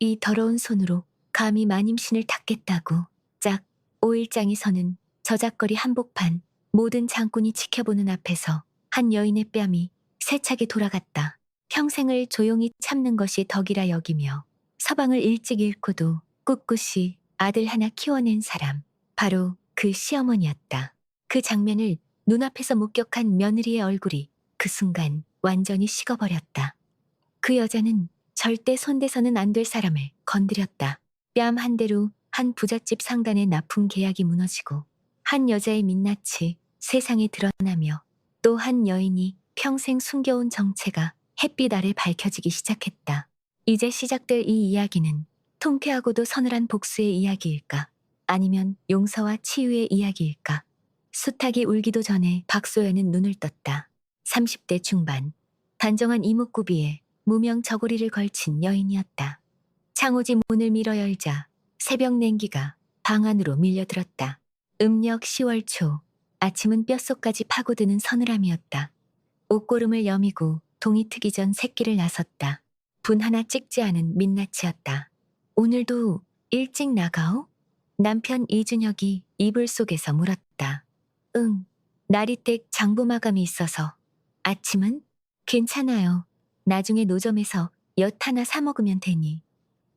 이 더러운 손으로 감히 마님신을 닦겠다고. 짝. 5일장에서는 저작거리 한복판 모든 장군이 지켜보는 앞에서 한 여인의 뺨이 세차게 돌아갔다. 평생을 조용히 참는 것이 덕이라 여기며 서방을 일찍 잃고도 꿋꿋이 아들 하나 키워낸 사람, 바로 그 시어머니였다. 그 장면을 눈앞에서 목격한 며느리의 얼굴이 그 순간 완전히 식어버렸다. 그 여자는 절대 손대서는 안 될 사람을 건드렸다. 뺨 한 대로 한 부잣집 상단의 납품 계약이 무너지고 한 여자의 민낯이 세상에 드러나며 또 한 여인이 평생 숨겨온 정체가 햇빛 아래 밝혀지기 시작했다. 이제 시작될 이 이야기는 통쾌하고도 서늘한 복수의 이야기일까? 아니면 용서와 치유의 이야기일까? 수탉이 울기도 전에 박소연은 눈을 떴다. 30대 중반, 단정한 이목구비에 무명 저고리를 걸친 여인이었다. 창호지 문을 밀어 열자 새벽 냉기가 방 안으로 밀려들었다. 음력 10월 초, 아침은 뼛속까지 파고드는 서늘함이었다. 옷고름을 여미고 동이 트기 전 새끼를 나섰다. 분 하나 찍지 않은 민낯이었다. 오늘도 일찍 나가오? 남편 이준혁이 이불 속에서 물었다. 응, 나리댁 장부 마감이 있어서. 아침은? 괜찮아요. 나중에 노점에서 엿 하나 사 먹으면 되니.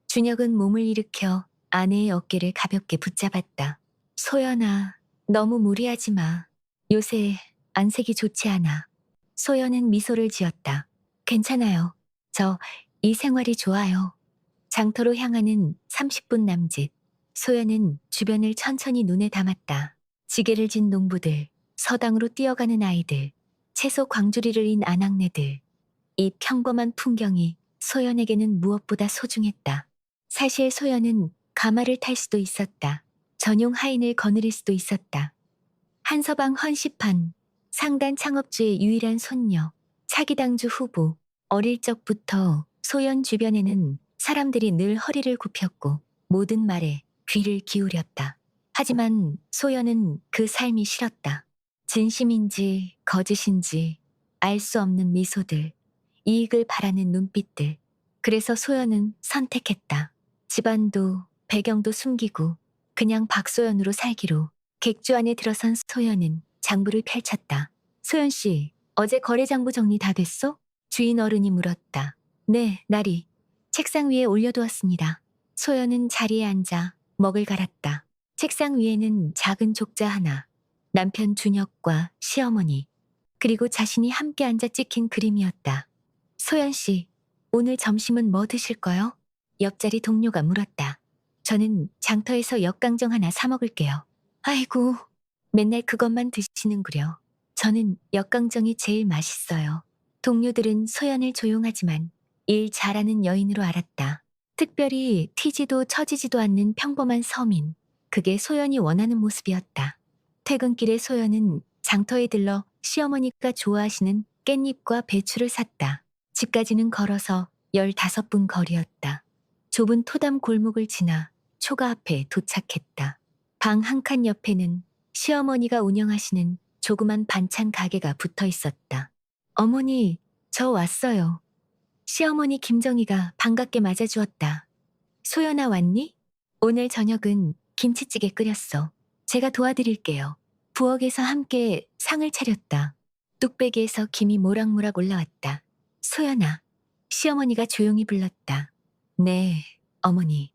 준혁은 몸을 일으켜 아내의 어깨를 가볍게 붙잡았다. 소연아, 너무 무리하지 마. 요새 안색이 좋지 않아. 소연은 미소를 지었다. 괜찮아요. 저 이 생활이 좋아요. 장터로 향하는 30분 남짓. 소연은 주변을 천천히 눈에 담았다. 지게를 진 농부들, 서당으로 뛰어가는 아이들, 채소 광주리를 인 아낙네들. 이 평범한 풍경이 소연에게는 무엇보다 소중했다. 사실 소연은 가마를 탈 수도 있었다. 전용 하인을 거느릴 수도 있었다. 한서방 헌시판, 상단 창업주의 유일한 손녀, 차기당주 후보. 어릴 적부터 소연 주변에는 사람들이 늘 허리를 굽혔고 모든 말에 귀를 기울였다. 하지만 소연은 그 삶이 싫었다. 진심인지 거짓인지 알 수 없는 미소들, 이익을 바라는 눈빛들. 그래서 소연은 선택했다. 집안도 배경도 숨기고 그냥 박소연으로 살기로. 객주 안에 들어선 소연은 장부를 펼쳤다. 소연 씨, 어제 거래장부 정리 다 됐어? 주인 어른이 물었다. 네, 나리. 책상 위에 올려두었습니다. 소연은 자리에 앉아 먹을 갈았다. 책상 위에는 작은 족자 하나, 남편 준혁과 시어머니, 그리고 자신이 함께 앉아 찍힌 그림이었다. 소연 씨, 오늘 점심은 뭐 드실 거요? 옆자리 동료가 물었다. 저는 장터에서 역강정 하나 사 먹을게요. 아이고, 맨날 그것만 드시는구려. 저는 역강정이 제일 맛있어요. 동료들은 소연을 조용하지만 일 잘하는 여인으로 알았다. 특별히 튀지도 처지지도 않는 평범한 서민. 그게 소연이 원하는 모습이었다. 퇴근길에 소연은 장터에 들러 시어머니가 좋아하시는 깻잎과 배추를 샀다. 집까지는 걸어서 15분 거리였다. 좁은 토담 골목을 지나 초가 앞에 도착했다. 방 한 칸 옆에는 시어머니가 운영하시는 조그만 반찬 가게가 붙어 있었다. 어머니, 저 왔어요. 시어머니 김정희가 반갑게 맞아주었다. 소연아 왔니? 오늘 저녁은 김치찌개 끓였어. 제가 도와드릴게요. 부엌에서 함께 상을 차렸다. 뚝배기에서 김이 모락모락 올라왔다. 소연아, 시어머니가 조용히 불렀다. 네, 어머니.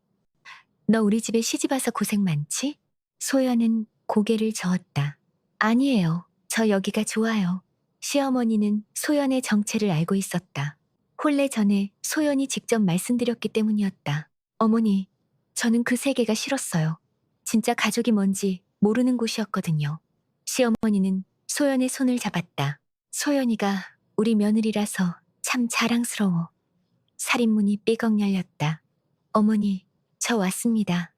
너 우리 집에 시집 와서 고생 많지? 소연은 고개를 저었다. 아니에요. 저 여기가 좋아요. 시어머니는 소연의 정체를 알고 있었다. 혼례 전에 소연이 직접 말씀드렸기 때문이었다. 어머니, 저는 그 세계가 싫었어요. 진짜 가족이 뭔지 모르는 곳이었거든요. 시어머니는 소연의 손을 잡았다. 소연이가 우리 며느리라서 참 자랑스러워. 살인문이 삐걱 열렸다. 어머니, 저 왔습니다.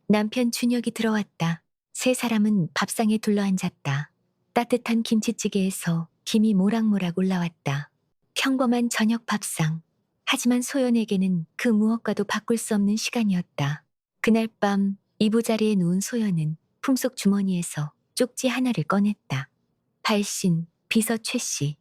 남편 준혁이 들어왔다. 세 사람은 밥상에 둘러앉았다. 따뜻한 김치찌개에서 김이 모락모락 올라왔다. 평범한 저녁 밥상. 하지만 소연에게는 그 무엇과도 바꿀 수 없는 시간이었다. 그날 밤 이부자리에 누운 소연은 품속 주머니에서 쪽지 하나를 꺼냈다. 발신, 비서 최 씨.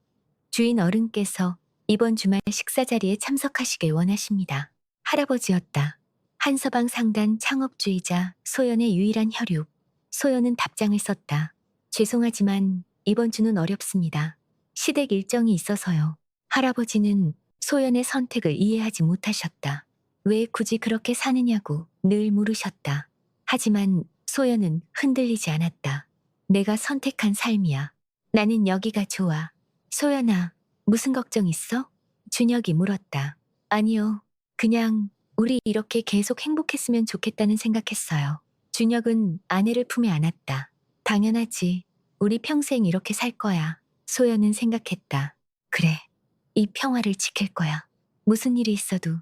주인 어른께서 이번 주말 식사 자리에 참석하시길 원하십니다. 할아버지였다. 한서방 상단 창업주이자 소연의 유일한 혈육. 소연은 답장을 썼다. 죄송하지만 이번 주는 어렵습니다. 시댁 일정이 있어서요. 할아버지는 소연의 선택을 이해하지 못하셨다. 왜 굳이 그렇게 사느냐고 늘 물으셨다. 하지만 소연은 흔들리지 않았다. 내가 선택한 삶이야. 나는 여기가 좋아. 소연아, 무슨 걱정 있어? 준혁이 물었다. 아니요. 그냥 우리 이렇게 계속 행복했으면 좋겠다는 생각했어요. 준혁은 아내를 품에 안았다. 당연하지. 우리 평생 이렇게 살 거야. 소연은 생각했다. 그래. 이 평화를 지킬 거야. 무슨 일이 있어도.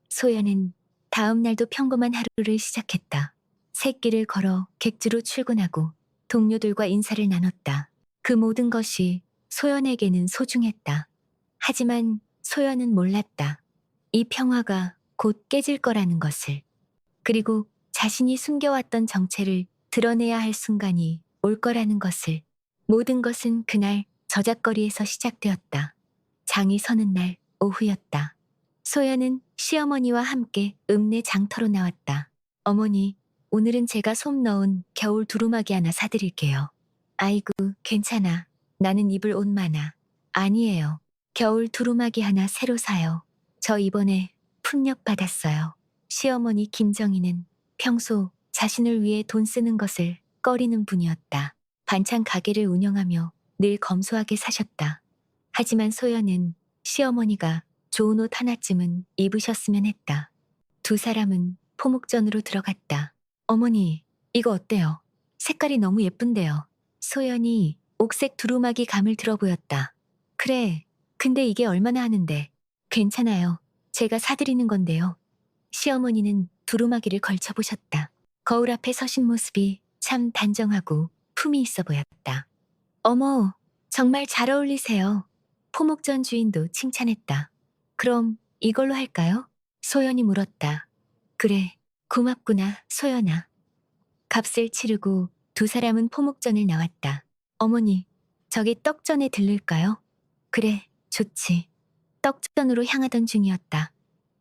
소연은 다음 날도 평범한 하루를 시작했다. 새길을 걸어 객주로 출근하고 동료들과 인사를 나눴다. 그 모든 것이 소연에게는 소중했다. 하지만 소연은 몰랐다. 이 평화가 곧 깨질 거라는 것을. 그리고 자신이 숨겨왔던 정체를 드러내야 할 순간이 올 거라는 것을. 모든 것은 그날 저작거리에서 시작되었다. 장이 서는 날 오후였다. 소연은 시어머니와 함께 읍내 장터로 나왔다. 어머니, 오늘은 제가 솜 넣은 겨울 두루마기 하나 사드릴게요. 아이고, 괜찮아. 나는 입을 옷 많아. 아니에요. 겨울 두루마기 하나 새로 사요. 저 이번에 풍력 받았어요. 시어머니 김정희는 평소 자신을 위해 돈 쓰는 것을 꺼리는 분이었다. 반찬 가게를 운영하며 늘 검소하게 사셨다. 하지만 소연은 시어머니가 좋은 옷 하나쯤은 입으셨으면 했다. 두 사람은 포목전으로 들어갔다. 어머니, 이거 어때요? 색깔이 너무 예쁜데요. 소연이 옥색 두루마기 감을 들어 보였다. 그래, 근데 이게 얼마나 하는데. 괜찮아요. 제가 사드리는 건데요. 시어머니는 두루마기를 걸쳐보셨다. 거울 앞에 서신 모습이 참 단정하고 품이 있어 보였다. 어머, 정말 잘 어울리세요. 포목전 주인도 칭찬했다. 그럼 이걸로 할까요? 소연이 물었다. 그래, 고맙구나, 소연아. 값을 치르고 두 사람은 포목전을 나왔다. 어머니, 저기 떡전에 들를까요? 그래, 좋지. 떡전으로 향하던 중이었다.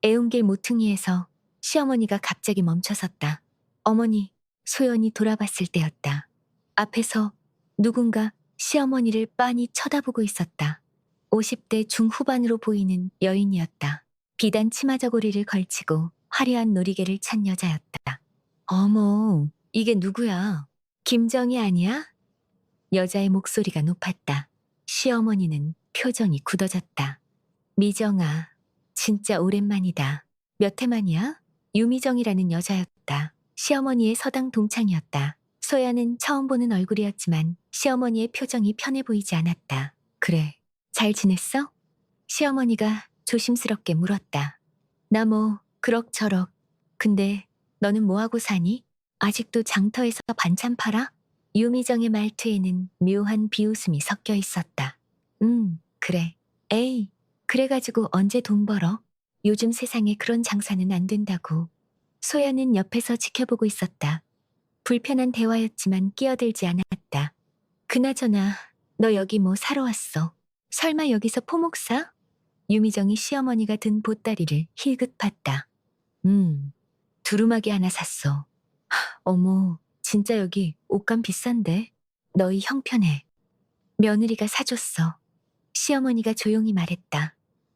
애운길 모퉁이에서 시어머니가 갑자기 멈춰섰다. 어머니, 소연이 돌아봤을 때였다. 앞에서 누군가 시어머니를 빤히 쳐다보고 있었다. 50대 중후반으로 보이는 여인이었다. 비단 치마 저고리를 걸치고 화려한 놀이개를 찬 여자였다. 어머, 이게 누구야? 김정희 아니야? 여자의 목소리가 높았다. 시어머니는 표정이 굳어졌다. 미정아, 진짜 오랜만이다. 몇 해 만이야? 유미정이라는 여자였다. 시어머니의 서당 동창이었다. 소연은 처음 보는 얼굴이었지만 시어머니의 표정이 편해 보이지 않았다. 그래, 잘 지냈어? 시어머니가 조심스럽게 물었다. 나 뭐 그럭저럭. 근데 너는 뭐하고 사니? 아직도 장터에서 반찬 팔아? 유미정의 말투에는 묘한 비웃음이 섞여 있었다. 그래. 에이, 그래가지고 언제 돈 벌어? 요즘 세상에 그런 장사는 안 된다고. 소연은 옆에서 지켜보고 있었다. 불편한 대화였지만 끼어들지 않았다. 그나저나 너 여기 뭐 사러 왔어? 설마 여기서 포목 사? 유미정이 시어머니가 든 보따리를 힐끗 봤다. 두루마기 하나 샀어. 어머, 진짜 여기 옷감 비싼데? 너희 형편에. 며느리가 사줬어. 시어머니가 조용히 말했다.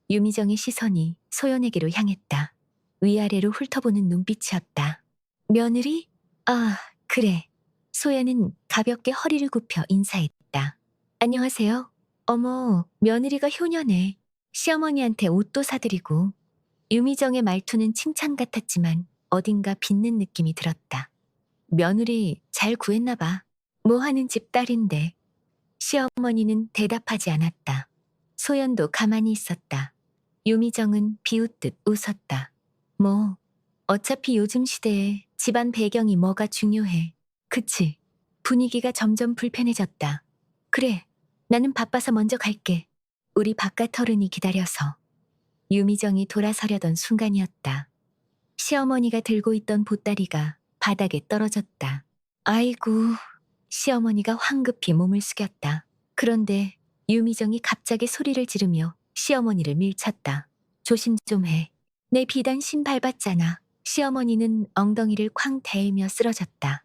유미정의 시선이 소연에게로 향했다. 위아래로 훑어보는 눈빛이었다. 며느리? 아, 그래. 소연은 가볍게 허리를 굽혀 인사했다. 안녕하세요. 어머, 며느리가 효녀네. 시어머니한테 옷도 사드리고. 유미정의 말투는 칭찬 같았지만 어딘가 빚는 느낌이 들었다. 며느리 잘 구했나 봐. 뭐 하는 집 딸인데. 시어머니는 대답하지 않았다. 소연도 가만히 있었다. 유미정은 비웃듯 웃었다. 뭐, 어차피 요즘 시대에 집안 배경이 뭐가 중요해. 그치? 분위기가 점점 불편해졌다. 그래, 나는 바빠서 먼저 갈게. 우리 바깥 어른이 기다려서. 유미정이 돌아서려던 순간이었다. 시어머니가 들고 있던 보따리가 바닥에 떨어졌다. 아이고, 시어머니가 황급히 몸을 숙였다. 그런데 유미정이 갑자기 소리를 지르며 시어머니를 밀쳤다. 조심 좀 해. 내 비단 신 밟았잖아. 시어머니는 엉덩이를 쾅 대이며 쓰러졌다.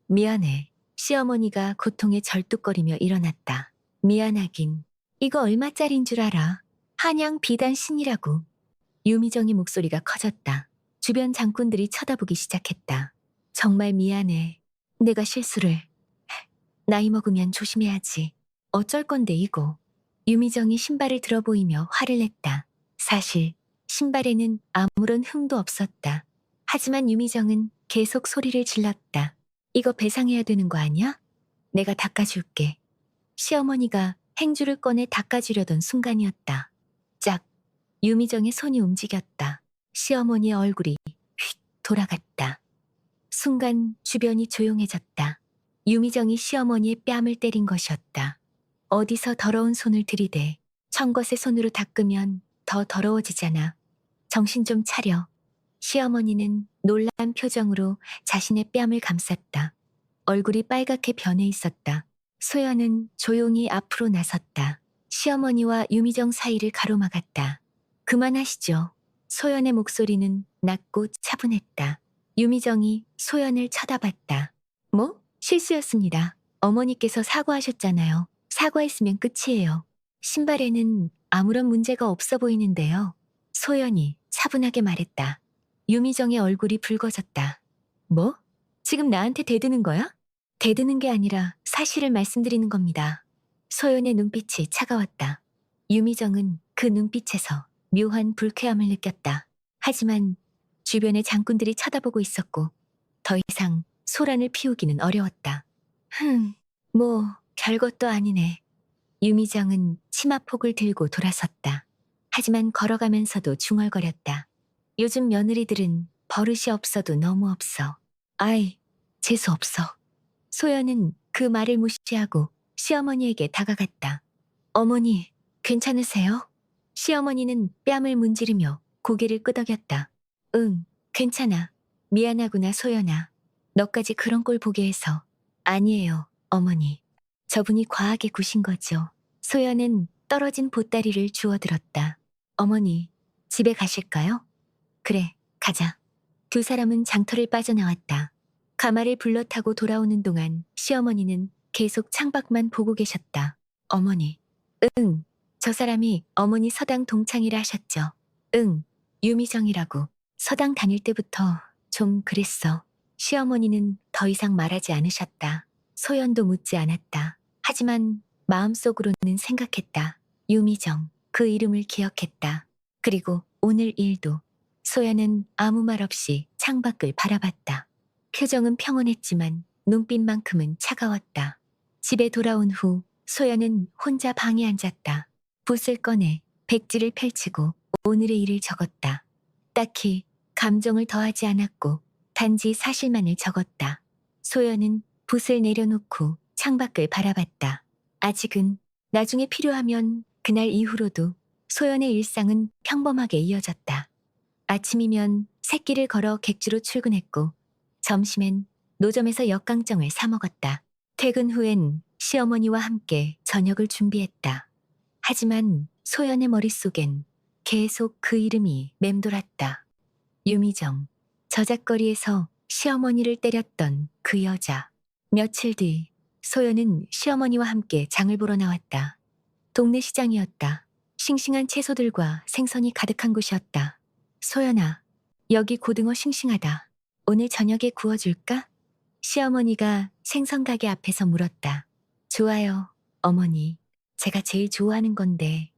미안해. 시어머니가 고통에 절뚝거리며 일어났다. 미안하긴. 이거 얼마짜린 줄 알아? 한양 비단 신이라고. 유미정의 목소리가 커졌다. 주변 장꾼들이 쳐다보기 시작했다. 정말 미안해. 내가 실수를. 나이 먹으면 조심해야지. 어쩔 건데 이거. 유미정이 신발을 들어 보이며 화를 냈다. 사실 신발에는 아무런 흠도 없었다. 하지만 유미정은 계속 소리를 질렀다. 이거 배상해야 되는 거 아니야? 내가 닦아줄게. 시어머니가 행주를 꺼내 닦아주려던 순간이었다. 짝! 유미정의 손이 움직였다. 시어머니의 얼굴이 휙 돌아갔다. 순간 주변이 조용해졌다. 유미정이 시어머니의 뺨을 때린 것이었다. 어디서 더러운 손을 들이대 청것의 손으로 닦으면 더 더러워지잖아. 정신 좀 차려. 시어머니는 놀란 표정으로 자신의 뺨을 감쌌다. 얼굴이 빨갛게 변해 있었다. 소연은 조용히 앞으로 나섰다. 시어머니와 유미정 사이를 가로막았다. 그만하시죠. 소연의 목소리는 낮고 차분했다. 유미정이 소연을 쳐다봤다. 뭐? 실수였습니다. 어머니께서 사과하셨잖아요. 사과했으면 끝이에요. 신발에는 아무런 문제가 없어 보이는데요. 소연이 차분하게 말했다. 유미정의 얼굴이 붉어졌다. 뭐? 지금 나한테 대드는 거야? 대드는 게 아니라 사실을 말씀드리는 겁니다. 소연의 눈빛이 차가웠다. 유미정은 그 눈빛에서 묘한 불쾌함을 느꼈다. 하지만 주변의 장꾼들이 쳐다보고 있었고 더 이상 소란을 피우기는 어려웠다. 뭐 별것도 아니네. 유미정은 치마폭을 들고 돌아섰다. 하지만 걸어가면서도 중얼거렸다. 요즘 며느리들은 버릇이 없어도 너무 없어. 아이, 재수 없어. 소연은 그 말을 무시하고 시어머니에게 다가갔다. 어머니, 괜찮으세요? 시어머니는 뺨을 문지르며 고개를 끄덕였다. 응, 괜찮아. 미안하구나, 소연아. 너까지 그런 꼴 보게 해서. 아니에요, 어머니. 저분이 과하게 구신 거죠. 소연은 떨어진 보따리를 주워들었다. 어머니, 집에 가실까요? 그래, 가자. 두 사람은 장터를 빠져나왔다. 가마를 불러 타고 돌아오는 동안 시어머니는 계속 창밖만 보고 계셨다. 어머니. 응, 저 사람이 어머니 서당 동창이라 하셨죠. 응, 유미정이라고. 서당 다닐 때부터 좀 그랬어. 시어머니는 더 이상 말하지 않으셨다. 소연도 묻지 않았다. 하지만 마음속으로는 생각했다. 유미정, 그 이름을 기억했다. 그리고 오늘 일도. 소연은 아무 말 없이 창밖을 바라봤다. 표정은 평온했지만 눈빛만큼은 차가웠다. 집에 돌아온 후 소연은 혼자 방에 앉았다. 붓을 꺼내 백지를 펼치고 오늘의 일을 적었다. 딱히 감정을 더하지 않았고 단지 사실만을 적었다. 소연은 붓을 내려놓고 창밖을 바라봤다. 아직은 나중에 필요하면 그날 이후로도 소연의 일상은 평범하게 이어졌다. 아침이면 새끼를 걸어 객주로 출근했고 점심엔 노점에서 역강정을 사 먹었다. 퇴근 후엔 시어머니와 함께 저녁을 준비했다. 하지만 소연의 머릿속엔 계속 그 이름이 맴돌았다. 유미정, 저작거리에서 시어머니를 때렸던 그 여자. 며칠 뒤 소연은 시어머니와 함께 장을 보러 나왔다. 동네 시장이었다. 싱싱한 채소들과 생선이 가득한 곳이었다. 소연아, 여기 고등어 싱싱하다. 오늘 저녁에 구워줄까? 시어머니가 생선 가게 앞에서 물었다. 좋아요, 어머니. 제가 제일 좋아하는 건데.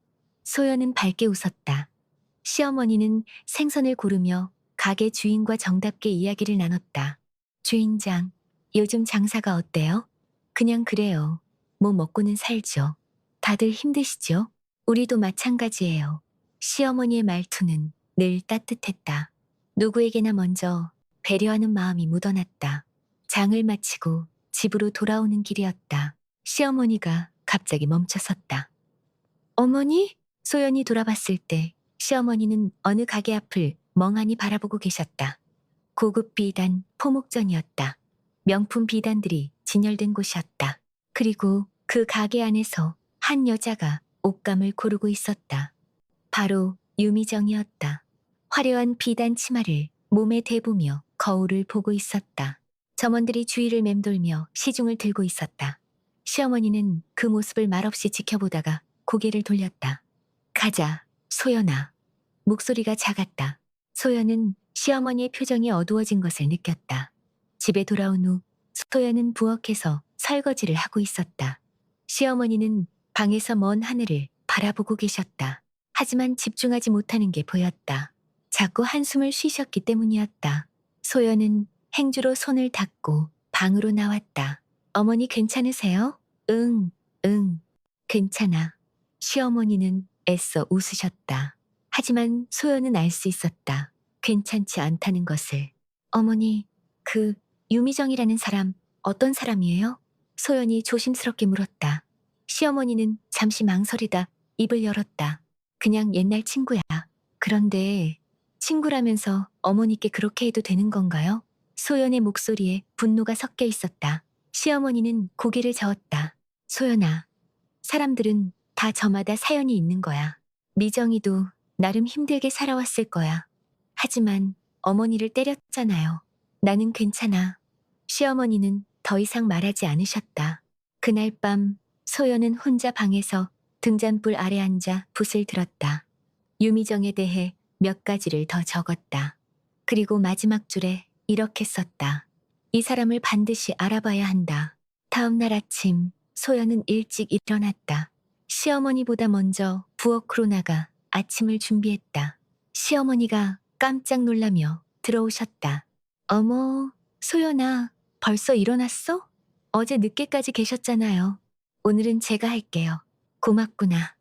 소연은 밝게 웃었다. 시어머니는 생선을 고르며 가게 주인과 정답게 이야기를 나눴다. 주인장, 요즘 장사가 어때요? 그냥 그래요. 뭐 먹고는 살죠. 다들 힘드시죠? 우리도 마찬가지예요. 시어머니의 말투는 늘 따뜻했다. 누구에게나 먼저 배려하는 마음이 묻어났다. 장을 마치고 집으로 돌아오는 길이었다. 시어머니가 갑자기 멈춰섰다. 어머니? 소연이 돌아봤을 때 시어머니는 어느 가게 앞을 멍하니 바라보고 계셨다. 고급 비단 포목전이었다. 명품 비단들이 진열된 곳이었다. 그리고 그 가게 안에서 한 여자가 옷감을 고르고 있었다. 바로 유미정이었다. 화려한 비단 치마를 몸에 대보며 거울을 보고 있었다. 점원들이 주위를 맴돌며 시중을 들고 있었다. 시어머니는 그 모습을 말없이 지켜보다가 고개를 돌렸다. 가자, 소연아. 목소리가 작았다. 소연은 시어머니의 표정이 어두워진 것을 느꼈다. 집에 돌아온 후 소연은 부엌에서 설거지를 하고 있었다. 시어머니는 방에서 먼 하늘을 바라보고 계셨다. 하지만 집중하지 못하는 게 보였다. 자꾸 한숨을 쉬셨기 때문이었다. 소연은 행주로 손을 닦고 방으로 나왔다. 어머니 괜찮으세요? 응, 응, 괜찮아. 시어머니는 애써 웃으셨다. 하지만 소연은 알 수 있었다. 괜찮지 않다는 것을. 어머니, 그 유미정이라는 사람 어떤 사람이에요? 소연이 조심스럽게 물었다. 시어머니는 잠시 망설이다 입을 열었다. 그냥 옛날 친구야. 그런데 친구라면서 어머니께 그렇게 해도 되는 건가요? 소연의 목소리에 분노가 섞여 있었다. 시어머니는 고개를 저었다. 소연아, 사람들은 다 저마다 사연이 있는 거야. 미정이도 나름 힘들게 살아왔을 거야. 하지만 어머니를 때렸잖아요. 나는 괜찮아. 시어머니는 더 이상 말하지 않으셨다. 그날 밤 소연은 혼자 방에서 등잔불 아래 앉아 붓을 들었다. 유미정에 대해 몇 가지를 더 적었다. 그리고 마지막 줄에 이렇게 썼다. 이 사람을 반드시 알아봐야 한다. 다음 날 아침 소연은 일찍 일어났다. 시어머니보다 먼저 부엌으로 나가 아침을 준비했다. 시어머니가 깜짝 놀라며 들어오셨다. 어머, 소연아, 벌써 일어났어? 어제 늦게까지 계셨잖아요. 오늘은 제가 할게요. 고맙구나.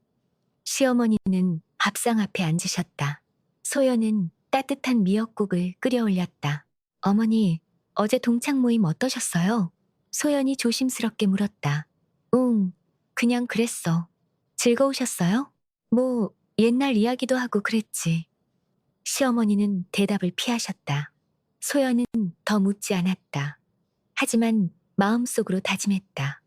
시어머니는 밥상 앞에 앉으셨다. 소연은 따뜻한 미역국을 끓여 올렸다. 어머니, 어제 동창 모임 어떠셨어요? 소연이 조심스럽게 물었다. 그냥 그랬어. 즐거우셨어요? 뭐, 옛날 이야기도 하고 그랬지. 시어머니는 대답을 피하셨다. 소연은 더 묻지 않았다. 하지만 마음속으로 다짐했다.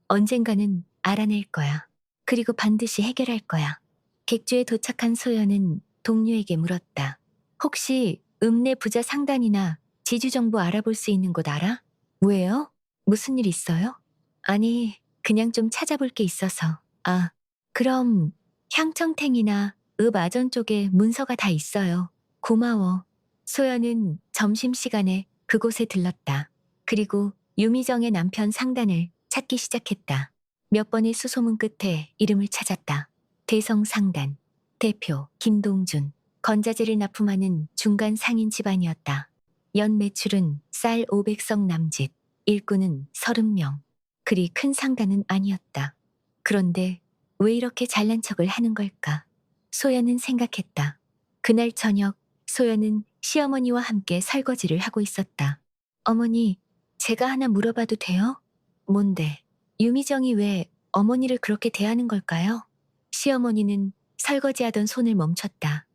언젠가는 알아낼 거야. 그리고 반드시 해결할 거야. 객주에 도착한 소연은 동료에게 물었다. 혹시 읍내 부자 상단이나 지주 정보 알아볼 수 있는 곳 알아? 왜요? 무슨 일 있어요? 아니, 그냥 좀 찾아볼 게 있어서. 아, 그럼 향청탱이나 읍 아전 쪽에 문서가 다 있어요. 고마워. 소연은 점심시간에 그곳에 들렀다. 그리고 유미정의 남편 상단을 찾기 시작했다. 몇 번의 수소문 끝에 이름을 찾았다. 대성상단, 대표 김동준, 건자재를 납품하는 중간 상인 집안이었다. 연 매출은 쌀 500석 남짓, 일꾼은 30명. 그리 큰 상단은 아니었다. 그런데 왜 이렇게 잘난 척을 하는 걸까? 소연은 생각했다. 그날 저녁 소연은 시어머니와 함께 설거지를 하고 있었다. 어머니, 제가 하나 물어봐도 돼요? 뭔데? 유미정이 왜 어머니를 그렇게 대하는 걸까요? 시어머니는 설거지하던 손을 멈췄다.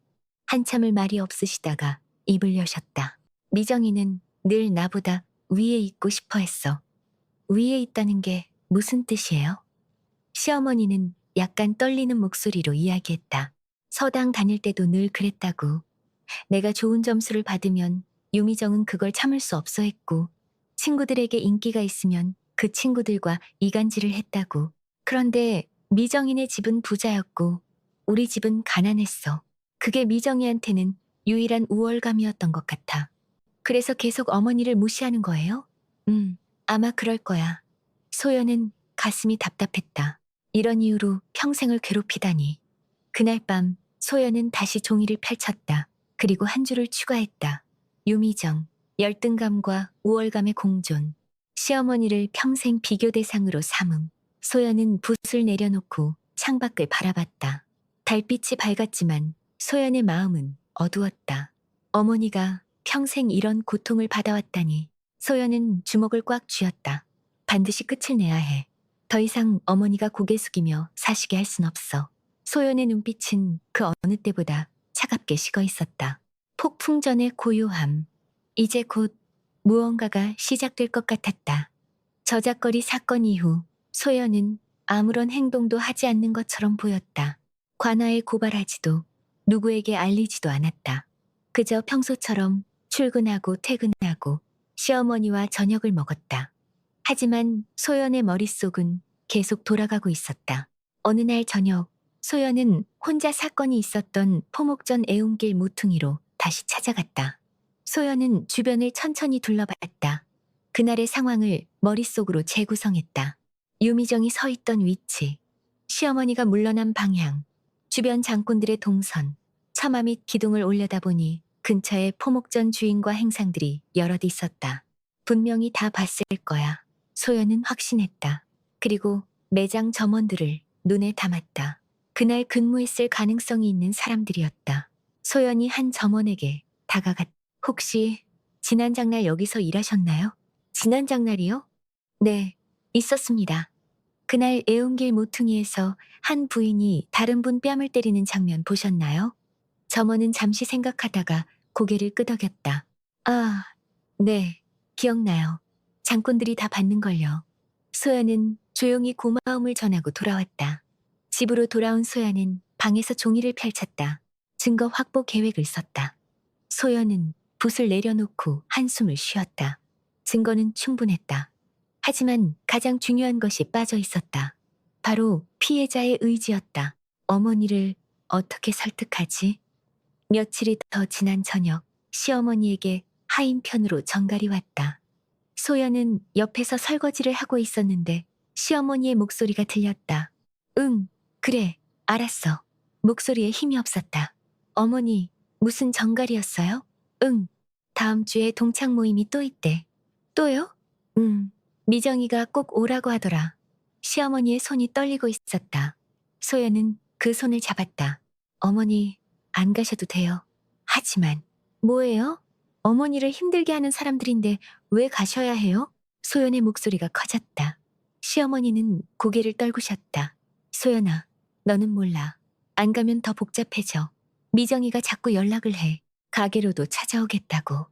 한참을 말이 없으시다가 입을 여셨다. 미정이는 늘 나보다 위에 있고 싶어 했어. 위에 있다는 게 무슨 뜻이에요? 시어머니는 약간 떨리는 목소리로 이야기했다. 서당 다닐 때도 늘 그랬다고. 내가 좋은 점수를 받으면 유미정은 그걸 참을 수 없어 했고, 친구들에게 인기가 있으면 그 친구들과 이간질을 했다고. 그런데 미정이네 집은 부자였고, 우리 집은 가난했어. 그게 미정이한테는 유일한 우월감이었던 것 같아. 그래서 계속 어머니를 무시하는 거예요? 아마 그럴 거야. 소연은 가슴이 답답했다. 이런 이유로 평생을 괴롭히다니. 그날 밤 소연은 다시 종이를 펼쳤다. 그리고 한 줄을 추가했다. 유미정, 열등감과 우월감의 공존. 시어머니를 평생 비교 대상으로 삼음. 소연은 붓을 내려놓고 창밖을 바라봤다. 달빛이 밝았지만 소연의 마음은 어두웠다. 어머니가 평생 이런 고통을 받아왔다니. 소연은 주먹을 꽉 쥐었다. 반드시 끝을 내야 해. 더 이상 어머니가 고개 숙이며 사시게 할 순 없어. 소연의 눈빛은 그 어느 때보다 차갑게 식어 있었다. 폭풍 전의 고요함. 이제 곧 무언가가 시작될 것 같았다. 저작거리 사건 이후 소연은 아무런 행동도 하지 않는 것처럼 보였다. 관아에 고발하지도 누구에게 알리지도 않았다. 그저 평소처럼 출근하고 퇴근하고 시어머니와 저녁을 먹었다. 하지만 소연의 머릿속은 계속 돌아가고 있었다. 어느 날 저녁, 소연은 혼자 사건이 있었던 포목전 애움길 모퉁이로 다시 찾아갔다. 소연은 주변을 천천히 둘러봤다. 그날의 상황을 머릿속으로 재구성했다. 유미정이 서 있던 위치, 시어머니가 물러난 방향, 주변 장꾼들의 동선, 처마 및 기둥을 올려다보니 근처에 포목전 주인과 행상들이 여럿 있었다. 분명히 다 봤을 거야. 소연은 확신했다. 그리고 매장 점원들을 눈에 담았다. 그날 근무했을 가능성이 있는 사람들이었다. 소연이 한 점원에게 다가갔다. 혹시 지난 장날 여기서 일하셨나요? 지난 장날이요? 네, 있었습니다. 그날 애운길 모퉁이에서 한 부인이 다른 분 뺨을 때리는 장면 보셨나요? 점원은 잠시 생각하다가 고개를 끄덕였다. 아, 네, 기억나요. 장꾼들이 다 받는걸요. 소연은 조용히 고마움을 전하고 돌아왔다. 집으로 돌아온 소연은 방에서 종이를 펼쳤다. 증거 확보 계획을 썼다. 소연은 붓을 내려놓고 한숨을 쉬었다. 증거는 충분했다. 하지만 가장 중요한 것이 빠져 있었다. 바로 피해자의 의지였다. 어머니를 어떻게 설득하지? 며칠이 더 지난 저녁, 시어머니에게 하인편으로 전갈이 왔다. 소연은 옆에서 설거지를 하고 있었는데 시어머니의 목소리가 들렸다. 응, 그래, 알았어. 목소리에 힘이 없었다. 어머니, 무슨 정갈이었어요? 응, 다음 주에 동창 모임이 또 있대. 또요? 응, 미정이가 꼭 오라고 하더라. 시어머니의 손이 떨리고 있었다. 소연은 그 손을 잡았다. 어머니, 안 가셔도 돼요. 하지만, 뭐예요? 어머니를 힘들게 하는 사람들인데 왜 가셔야 해요? 소연의 목소리가 커졌다. 시어머니는 고개를 떨구셨다. 소연아, 너는 몰라. 안 가면 더 복잡해져. 미정이가 자꾸 연락을 해. 가게로도 찾아오겠다고.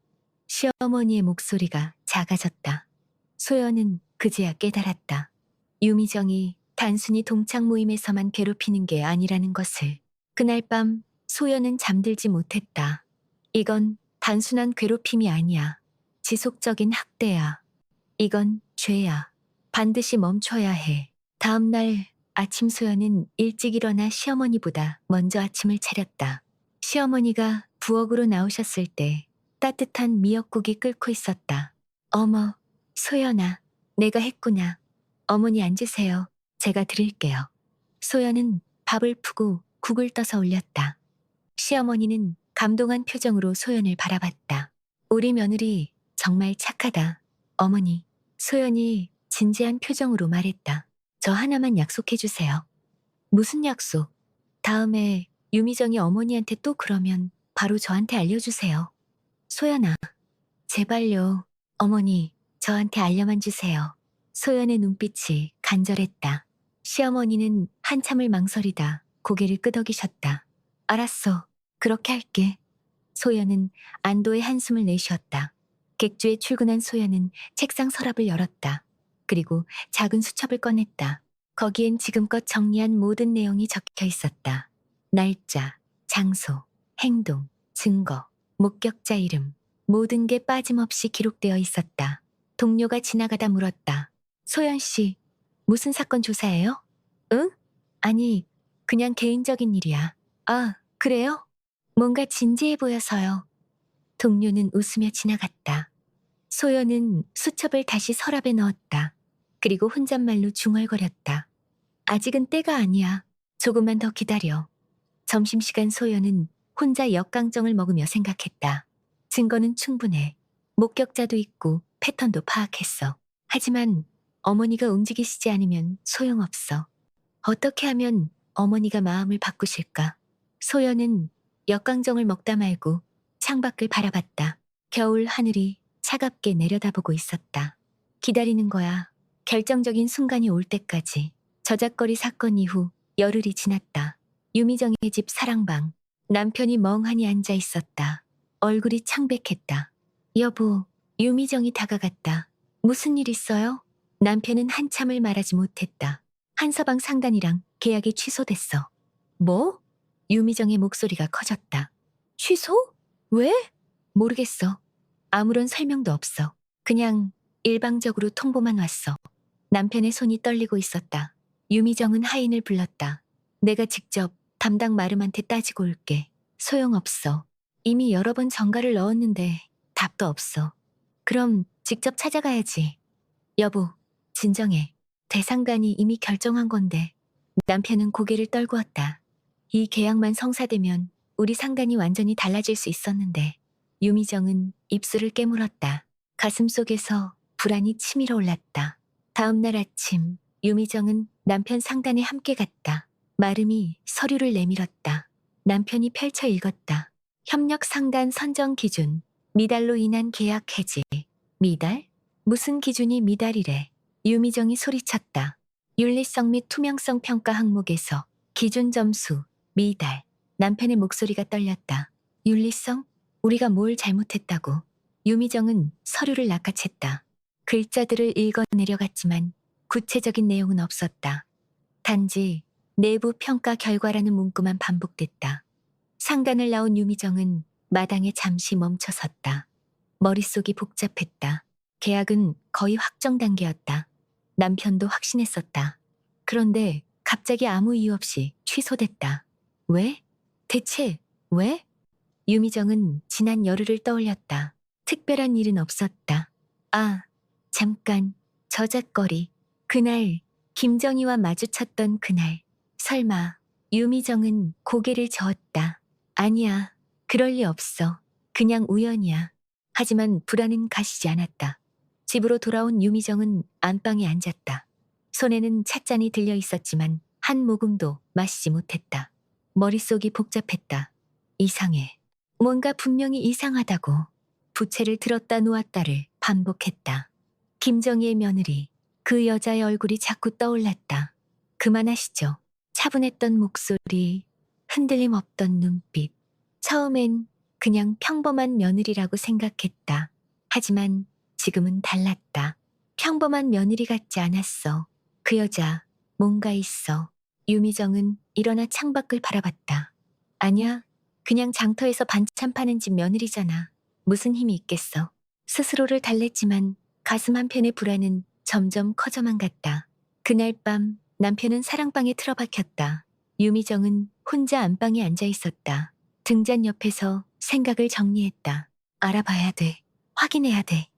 시어머니의 목소리가 작아졌다. 소연은 그제야 깨달았다. 유미정이 단순히 동창 모임에서만 괴롭히는 게 아니라는 것을. 그날 밤 소연은 잠들지 못했다. 이건 단순한 괴롭힘이 아니야. 지속적인 학대야. 이건 죄야. 반드시 멈춰야 해. 다음 날 아침 소연은 일찍 일어나 시어머니보다 먼저 아침을 차렸다. 시어머니가 부엌으로 나오셨을 때 따뜻한 미역국이 끓고 있었다. 어머, 소연아, 내가 했구나. 어머니 앉으세요. 제가 드릴게요. 소연은 밥을 푸고 국을 떠서 올렸다. 시어머니는 감동한 표정으로 소연을 바라봤다. 우리 며느리 정말 착하다. 어머니, 소연이 진지한 표정으로 말했다. 저 하나만 약속해 주세요. 무슨 약속? 다음에 유미정이 어머니한테 또 그러면 바로 저한테 알려주세요. 소연아, 제발요. 어머니, 저한테 알려만 주세요. 소연의 눈빛이 간절했다. 시어머니는 한참을 망설이다 고개를 끄덕이셨다. 알았어. 그렇게 할게. 소연은 안도의 한숨을 내쉬었다. 객주에 출근한 소연은 책상 서랍을 열었다. 그리고 작은 수첩을 꺼냈다. 거기엔 지금껏 정리한 모든 내용이 적혀 있었다. 날짜, 장소, 행동, 증거, 목격자 이름, 모든 게 빠짐없이 기록되어 있었다. 동료가 지나가다 물었다. 소연 씨, 무슨 사건 조사해요? 응? 아니, 그냥 개인적인 일이야. 아, 그래요? 뭔가 진지해 보여서요. 동료는 웃으며 지나갔다. 소연은 수첩을 다시 서랍에 넣었다. 그리고 혼잣말로 중얼거렸다. 아직은 때가 아니야. 조금만 더 기다려. 점심시간 소연은 혼자 역강정을 먹으며 생각했다. 증거는 충분해. 목격자도 있고 패턴도 파악했어. 하지만 어머니가 움직이시지 않으면 소용없어. 어떻게 하면 어머니가 마음을 바꾸실까? 소연은 역강정을 먹다 말고 창밖을 바라봤다. 겨울 하늘이 차갑게 내려다보고 있었다. 기다리는 거야. 결정적인 순간이 올 때까지. 저작거리 사건 이후 열흘이 지났다. 유미정의 집 사랑방. 남편이 멍하니 앉아 있었다. 얼굴이 창백했다. 여보, 유미정이 다가갔다. 무슨 일 있어요? 남편은 한참을 말하지 못했다. 한서방 상단이랑 계약이 취소됐어. 뭐? 유미정의 목소리가 커졌다. 취소? 왜? 모르겠어. 아무런 설명도 없어. 그냥 일방적으로 통보만 왔어. 남편의 손이 떨리고 있었다. 유미정은 하인을 불렀다. 내가 직접 담당 마름한테 따지고 올게. 소용없어. 이미 여러 번 전가를 넣었는데 답도 없어. 그럼 직접 찾아가야지. 여보, 진정해. 대상간이 이미 결정한 건데. 남편은 고개를 떨구었다. 이 계약만 성사되면 우리 상간이 완전히 달라질 수 있었는데. 유미정은 입술을 깨물었다. 가슴속에서 불안이 치밀어 올랐다. 다음 날 아침, 유미정은 남편 상단에 함께 갔다. 마름이 서류를 내밀었다. 남편이 펼쳐 읽었다. 협력 상단 선정 기준, 미달로 인한 계약 해지. 미달? 무슨 기준이 미달이래. 유미정이 소리쳤다. 윤리성 및 투명성 평가 항목에서 기준 점수, 미달. 남편의 목소리가 떨렸다. 윤리성? 우리가 뭘 잘못했다고. 유미정은 서류를 낚아챘다. 글자들을 읽어 내려갔지만 구체적인 내용은 없었다. 단지 내부 평가 결과라는 문구만 반복됐다. 상단을 나온 유미정은 마당에 잠시 멈춰 섰다. 머릿속이 복잡했다. 계약은 거의 확정 단계였다. 남편도 확신했었다. 그런데 갑자기 아무 이유 없이 취소됐다. 왜? 대체 왜? 유미정은 지난 열흘을 떠올렸다. 특별한 일은 없었다. 아, 잠깐, 저잣거리. 그날, 김정희와 마주쳤던 그날. 설마, 유미정은 고개를 저었다. 아니야, 그럴 리 없어. 그냥 우연이야. 하지만 불안은 가시지 않았다. 집으로 돌아온 유미정은 안방에 앉았다. 손에는 찻잔이 들려 있었지만 한 모금도 마시지 못했다. 머릿속이 복잡했다. 이상해. 뭔가 분명히 이상하다고. 부채를 들었다 놓았다를 반복했다. 김정희의 며느리, 그 여자의 얼굴이 자꾸 떠올랐다. 그만하시죠. 차분했던 목소리, 흔들림 없던 눈빛. 처음엔 그냥 평범한 며느리라고 생각했다. 하지만 지금은 달랐다. 평범한 며느리 같지 않았어. 그 여자, 뭔가 있어. 유미정은 일어나 창밖을 바라봤다. 아니야, 그냥 장터에서 반찬 파는 집 며느리잖아. 무슨 힘이 있겠어. 스스로를 달랬지만 가슴 한편의 불안은 점점 커져만 갔다. 그날 밤 남편은 사랑방에 틀어박혔다. 유미정은 혼자 안방에 앉아 있었다. 등잔 옆에서 생각을 정리했다. 알아봐야 돼. 확인해야 돼.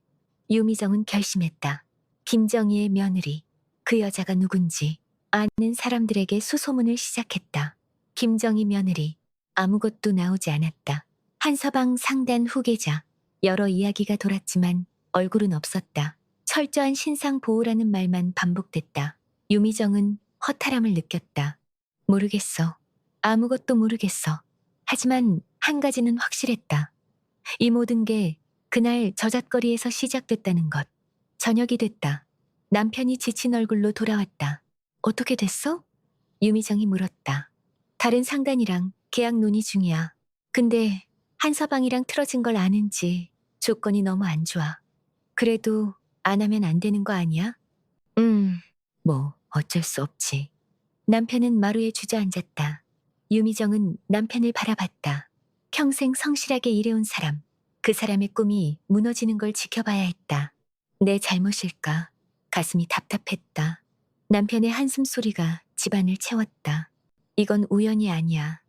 유미정은 결심했다. 김정희의 며느리, 그 여자가 누군지 아는 사람들에게 수소문을 시작했다. 김정희 며느리, 아무것도 나오지 않았다. 한서방 상단 후계자, 여러 이야기가 돌았지만 얼굴은 없었다. 철저한 신상 보호라는 말만 반복됐다. 유미정은 허탈함을 느꼈다. 모르겠어. 아무것도 모르겠어. 하지만 한 가지는 확실했다. 이 모든 게 그날 저잣거리에서 시작됐다는 것. 저녁이 됐다. 남편이 지친 얼굴로 돌아왔다. 어떻게 됐어? 유미정이 물었다. 다른 상단이랑 계약 논의 중이야. 근데 한서방이랑 틀어진 걸 아는지 조건이 너무 안 좋아. 그래도 안 하면 안 되는 거 아니야? 뭐 어쩔 수 없지. 남편은 마루에 주저앉았다. 유미정은 남편을 바라봤다. 평생 성실하게 일해온 사람. 그 사람의 꿈이 무너지는 걸 지켜봐야 했다. 내 잘못일까? 가슴이 답답했다. 남편의 한숨 소리가 집안을 채웠다. 이건 우연이 아니야.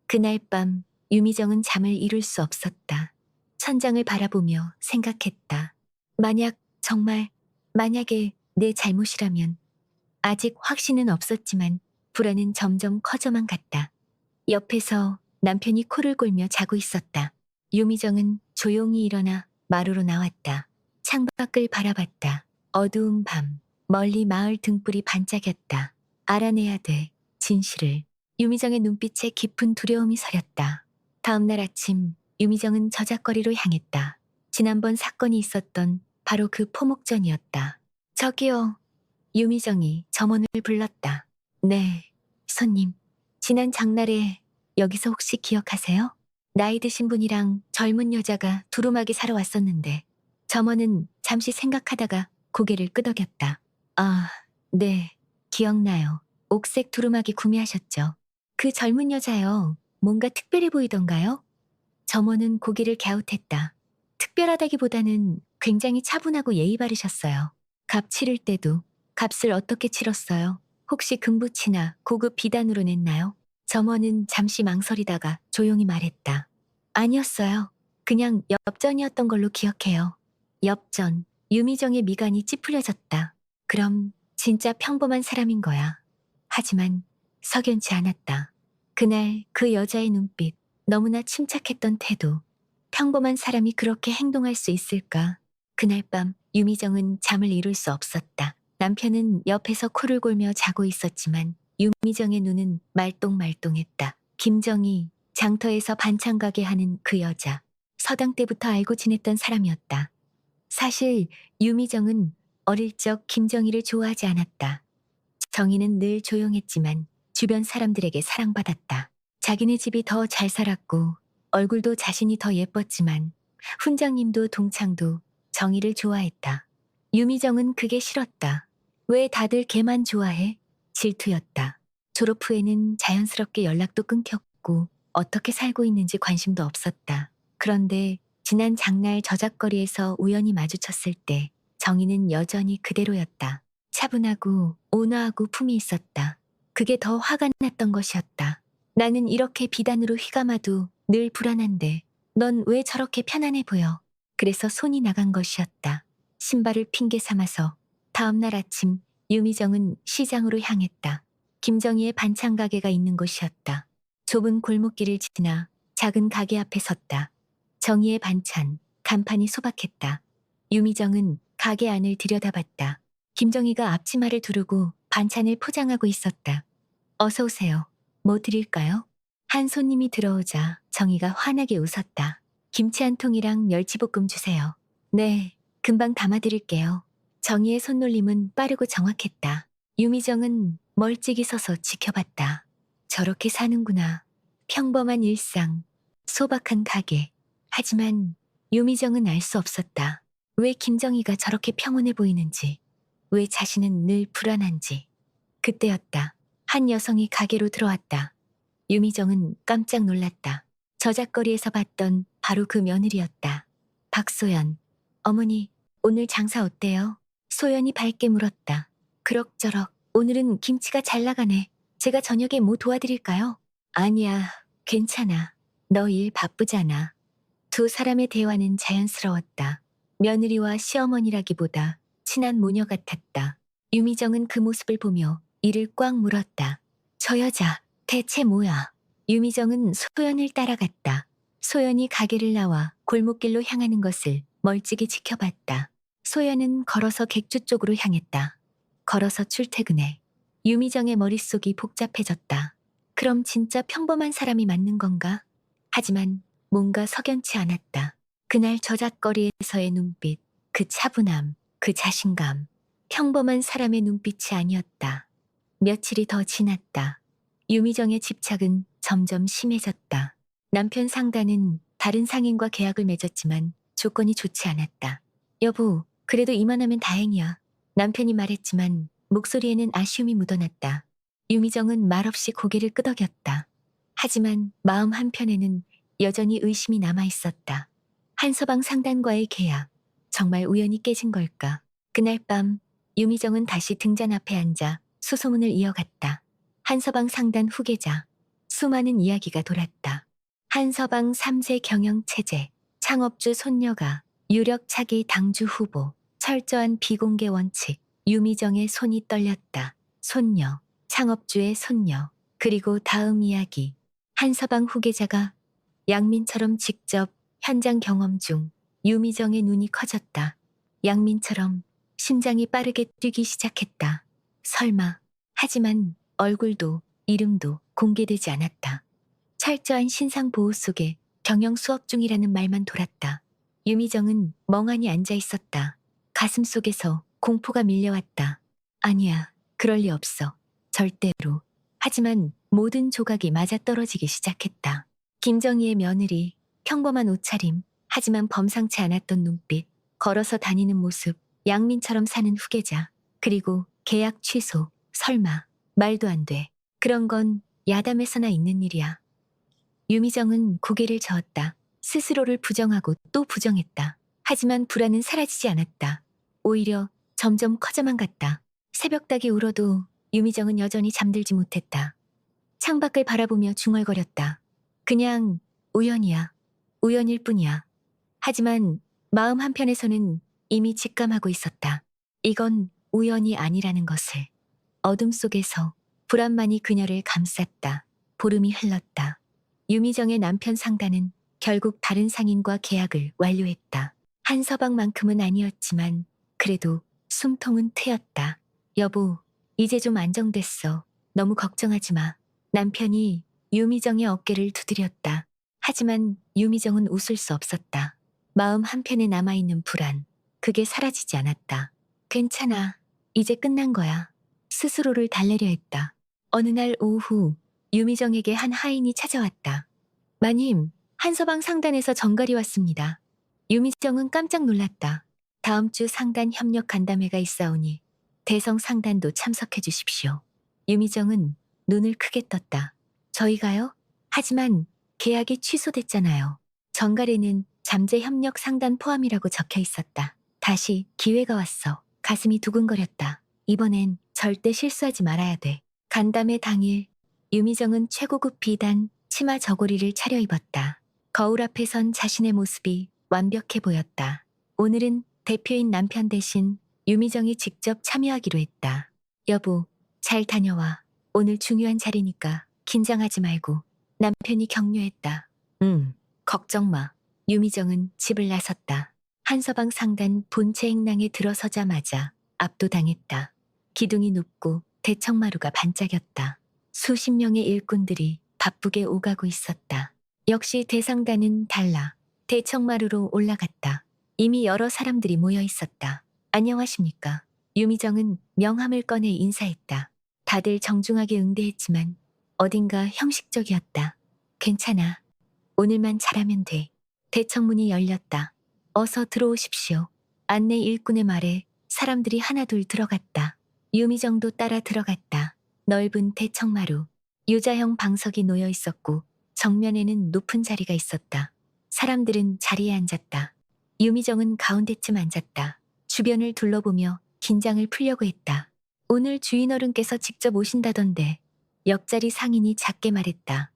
그날 밤 유미정은 잠을 이룰 수 없었다. 천장을 바라보며 생각했다. 만약에 내 잘못이라면. 아직 확신은 없었지만 불안은 점점 커져만 갔다. 옆에서 남편이 코를 골며 자고 있었다. 유미정은 조용히 일어나 마루로 나왔다. 창밖을 바라봤다. 어두운 밤, 멀리 마을 등불이 반짝였다. 알아내야 돼, 진실을. 유미정의 눈빛에 깊은 두려움이 서렸다. 다음 날 아침, 유미정은 저잣거리로 향했다. 지난번 사건이 있었던 바로 그 포목전이었다. 저기요. 유미정이 점원을 불렀다. 네, 손님. 지난 장날에 여기서 혹시 기억하세요? 나이 드신 분이랑 젊은 여자가 두루마기 사러 왔었는데 점원은 잠시 생각하다가 고개를 끄덕였다. 아, 네, 기억나요. 옥색 두루마기 구매하셨죠? 그 젊은 여자요. 뭔가 특별해 보이던가요? 점원은 고개를 갸웃했다. 특별하다기보다는 굉장히 차분하고 예의 바르셨어요. 값 치를 때도 값을 어떻게 치렀어요? 혹시 금붙이나 고급 비단으로 냈나요? 점원은 잠시 망설이다가 조용히 말했다. 아니었어요. 그냥 엽전이었던 걸로 기억해요. 엽전. 유미정의 미간이 찌푸려졌다. 그럼 진짜 평범한 사람인 거야. 하지만 석연치 않았다. 그날 그 여자의 눈빛, 너무나 침착했던 태도. 평범한 사람이 그렇게 행동할 수 있을까? 그날 밤 유미정은 잠을 이룰 수 없었다. 남편은 옆에서 코를 골며 자고 있었지만 유미정의 눈은 말똥말똥했다. 김정희, 장터에서 반찬 가게 하는 그 여자. 서당 때부터 알고 지냈던 사람이었다. 사실 유미정은 어릴 적 김정희를 좋아하지 않았다. 정희는 늘 조용했지만 주변 사람들에게 사랑받았다. 자기네 집이 더 잘 살았고 얼굴도 자신이 더 예뻤지만 훈장님도 동창도 정희를 좋아했다. 유미정은 그게 싫었다. 왜 다들 걔만 좋아해? 질투였다. 졸업 후에는 자연스럽게 연락도 끊겼고 어떻게 살고 있는지 관심도 없었다. 그런데 지난 장날 저작거리에서 우연히 마주쳤을 때 정희는 여전히 그대로였다. 차분하고 온화하고 품이 있었다. 그게 더 화가 났던 것이었다. 나는 이렇게 비단으로 휘감아도 늘 불안한데 넌 왜 저렇게 편안해 보여? 그래서 손이 나간 것이었다. 신발을 핑계 삼아서 다음 날 아침 유미정은 시장으로 향했다. 김정희의 반찬 가게가 있는 곳이었다. 좁은 골목길을 지나 작은 가게 앞에 섰다. 정희의 반찬, 간판이 소박했다. 유미정은 가게 안을 들여다봤다. 김정희가 앞치마를 두르고 반찬을 포장하고 있었다. 어서 오세요. 뭐 드릴까요? 한 손님이 들어오자 정희가 환하게 웃었다. 김치 한 통이랑 멸치볶음 주세요. 네, 금방 담아드릴게요. 정희의 손놀림은 빠르고 정확했다. 유미정은 멀찍이 서서 지켜봤다. 저렇게 사는구나. 평범한 일상, 소박한 가게. 하지만 유미정은 알 수 없었다. 왜 김정희가 저렇게 평온해 보이는지, 왜 자신은 늘 불안한지. 그때였다. 한 여성이 가게로 들어왔다. 유미정은 깜짝 놀랐다. 저작거리에서 봤던 바로 그 며느리였다. 박소연. 어머니, 오늘 장사 어때요? 소연이 밝게 물었다. 그럭저럭. 오늘은 김치가 잘 나가네. 제가 저녁에 뭐 도와드릴까요? 아니야, 괜찮아. 너 일 바쁘잖아. 두 사람의 대화는 자연스러웠다. 며느리와 시어머니라기보다 친한 모녀 같았다. 유미정은 그 모습을 보며 이를 꽉 물었다. 저 여자, 대체 뭐야? 유미정은 소연을 따라갔다. 소연이 가게를 나와 골목길로 향하는 것을 멀찍이 지켜봤다. 소연은 걸어서 객주 쪽으로 향했다. 걸어서 출퇴근해. 유미정의 머릿속이 복잡해졌다. 그럼 진짜 평범한 사람이 맞는 건가? 하지만 뭔가 석연치 않았다. 그날 저잣거리에서의 눈빛, 그 차분함, 그 자신감. 평범한 사람의 눈빛이 아니었다. 며칠이 더 지났다. 유미정의 집착은 점점 심해졌다. 남편 상단은 다른 상인과 계약을 맺었지만 조건이 좋지 않았다. 여보, 그래도 이만하면 다행이야. 남편이 말했지만 목소리에는 아쉬움이 묻어났다. 유미정은 말없이 고개를 끄덕였다. 하지만 마음 한편에는 여전히 의심이 남아 있었다. 한서방 상단과의 계약, 정말 우연히 깨진 걸까? 그날 밤 유미정은 다시 등잔 앞에 앉아 수소문을 이어갔다. 한서방 상단 후계자. 수많은 이야기가 돌았다. 한서방 3세 경영체제, 창업주 손녀가 유력 차기 당주 후보, 철저한 비공개 원칙, 유미정의 손이 떨렸다. 손녀, 창업주의 손녀, 그리고 다음 이야기. 한서방 후계자가 양민처럼 직접 현장 경험 중 유미정의 눈이 커졌다. 양민처럼 심장이 빠르게 뛰기 시작했다. 설마. 하지만 얼굴도 이름도 공개되지 않았다. 철저한 신상 보호 속에 경영 수업 중이라는 말만 돌았다. 유미정은 멍하니 앉아 있었다. 가슴 속에서 공포가 밀려왔다. 아니야, 그럴 리 없어. 절대로. 하지만 모든 조각이 맞아떨어지기 시작했다. 김정희의 며느리, 평범한 옷차림, 하지만 범상치 않았던 눈빛, 걸어서 다니는 모습, 양민처럼 사는 후계자, 그리고 계약 취소, 설마, 말도 안 돼. 그런 건 야담에서나 있는 일이야. 유미정은 고개를 저었다. 스스로를 부정하고 또 부정했다. 하지만 불안은 사라지지 않았다. 오히려 점점 커져만 갔다. 새벽닭이 울어도 유미정은 여전히 잠들지 못했다. 창밖을 바라보며 중얼거렸다. 그냥 우연이야. 우연일 뿐이야. 하지만 마음 한편에서는 이미 직감하고 있었다. 이건 우연이 아니라는 것을. 어둠 속에서 불안만이 그녀를 감쌌다. 보름이 흘렀다. 유미정의 남편 상단은 결국 다른 상인과 계약을 완료했다. 한 서방만큼은 아니었지만 그래도 숨통은 트였다. 여보, 이제 좀 안정됐어. 너무 걱정하지 마. 남편이 유미정의 어깨를 두드렸다. 하지만 유미정은 웃을 수 없었다. 마음 한편에 남아있는 불안. 그게 사라지지 않았다. 괜찮아. 이제 끝난 거야. 스스로를 달래려 했다. 어느 날 오후 유미정에게 한 하인이 찾아왔다. 마님, 한서방 상단에서 정갈이 왔습니다. 유미정은 깜짝 놀랐다. 다음 주 상단 협력 간담회가 있사오니 대성 상단도 참석해 주십시오. 유미정은 눈을 크게 떴다. 저희가요? 하지만 계약이 취소됐잖아요. 정갈에는 잠재 협력 상단 포함이라고 적혀 있었다. 다시 기회가 왔어. 가슴이 두근거렸다. 이번엔 절대 실수하지 말아야 돼. 간담회 당일 유미정은 최고급 비단 치마 저고리를 차려입었다. 거울 앞에 선 자신의 모습이 완벽해 보였다. 오늘은 대표인 남편 대신 유미정이 직접 참여하기로 했다. 여보, 잘 다녀와. 오늘 중요한 자리니까 긴장하지 말고. 남편이 격려했다. 걱정 마. 유미정은 집을 나섰다. 한서방 상단 본체 행랑에 들어서자마자 압도당했다. 기둥이 눕고 대청마루가 반짝였다. 수십 명의 일꾼들이 바쁘게 오가고 있었다. 역시 대상단은 달라. 대청마루로 올라갔다. 이미 여러 사람들이 모여 있었다. 안녕하십니까. 유미정은 명함을 꺼내 인사했다. 다들 정중하게 응대했지만 어딘가 형식적이었다. 괜찮아. 오늘만 잘하면 돼. 대청문이 열렸다. 어서 들어오십시오. 안내 일꾼의 말에 사람들이 하나둘 들어갔다. 유미정도 따라 들어갔다. 넓은 대청마루. 유자형 방석이 놓여 있었고 정면에는 높은 자리가 있었다. 사람들은 자리에 앉았다. 유미정은 가운데쯤 앉았다. 주변을 둘러보며 긴장을 풀려고 했다. 오늘 주인어른께서 직접 오신다던데. 옆자리 상인이 작게 말했다.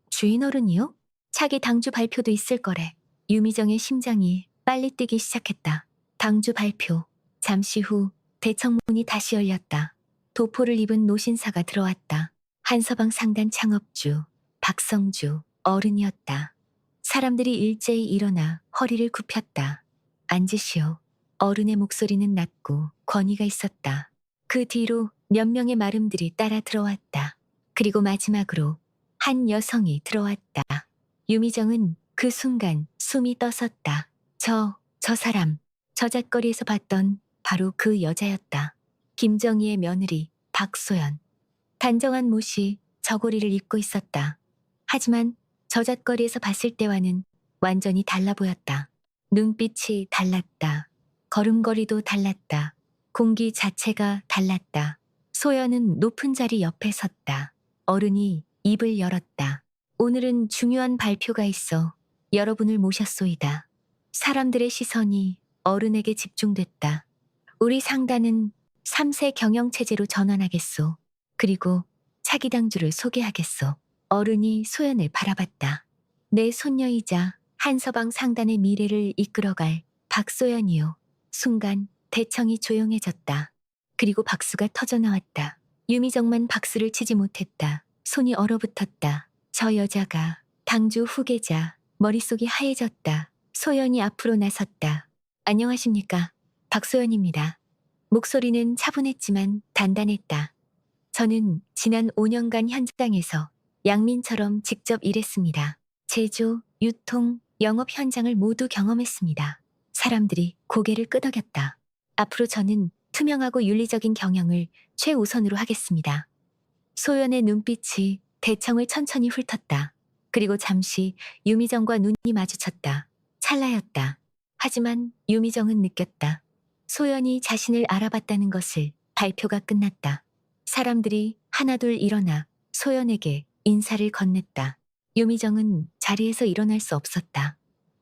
주인어른이요? 차기 당주 발표도 있을 거래. 유미정의 심장이 빨리 뛰기 시작했다. 당주 발표. 잠시 후 대청문이 다시 열렸다. 도포를 입은 노신사가 들어왔다. 한서방 상단 창업주 박성주 어른이었다. 사람들이 일제히 일어나 허리를 굽혔다. 앉으시오. 어른의 목소리는 낮고 권위가 있었다. 그 뒤로 몇 명의 마름들이 따라 들어왔다. 그리고 마지막으로 한 여성이 들어왔다. 유미정은 그 순간 숨이 떠섰다. 저 사람, 저잣거리에서 봤던 바로 그 여자였다. 김정희의 며느리 박소연. 단정한 못이 저고리를 입고 있었다. 하지만 저잣거리에서 봤을 때와는 완전히 달라 보였다. 눈빛이 달랐다. 걸음걸이도 달랐다. 공기 자체가 달랐다. 소연은 높은 자리 옆에 섰다. 어른이 입을 열었다. 오늘은 중요한 발표가 있어 여러분을 모셨소이다. 사람들의 시선이 어른에게 집중됐다. 우리 상단은 3세 경영체제로 전환하겠소. 그리고 차기 당주를 소개하겠소. 어른이 소연을 바라봤다. 내 손녀이자 한서방 상단의 미래를 이끌어갈 박소연이요. 순간 대청이 조용해졌다. 그리고 박수가 터져나왔다. 유미정만 박수를 치지 못했다. 손이 얼어붙었다. 저 여자가 당주 후계자. 머릿속이 하얘졌다. 소연이 앞으로 나섰다. 안녕하십니까. 박소연입니다. 목소리는 차분했지만 단단했다. 저는 지난 5년간 현장에서 양민처럼 직접 일했습니다. 제조, 유통, 영업 현장을 모두 경험했습니다. 사람들이 고개를 끄덕였다. 앞으로 저는 투명하고 윤리적인 경영을 최우선으로 하겠습니다. 소연의 눈빛이 대청을 천천히 훑었다. 그리고 잠시 유미정과 눈이 마주쳤다. 찰나였다. 하지만 유미정은 느꼈다. 소연이 자신을 알아봤다는 것을. 발표가 끝났다. 사람들이 하나둘 일어나 소연에게 인사를 건넸다. 유미정은 자리에서 일어날 수 없었다.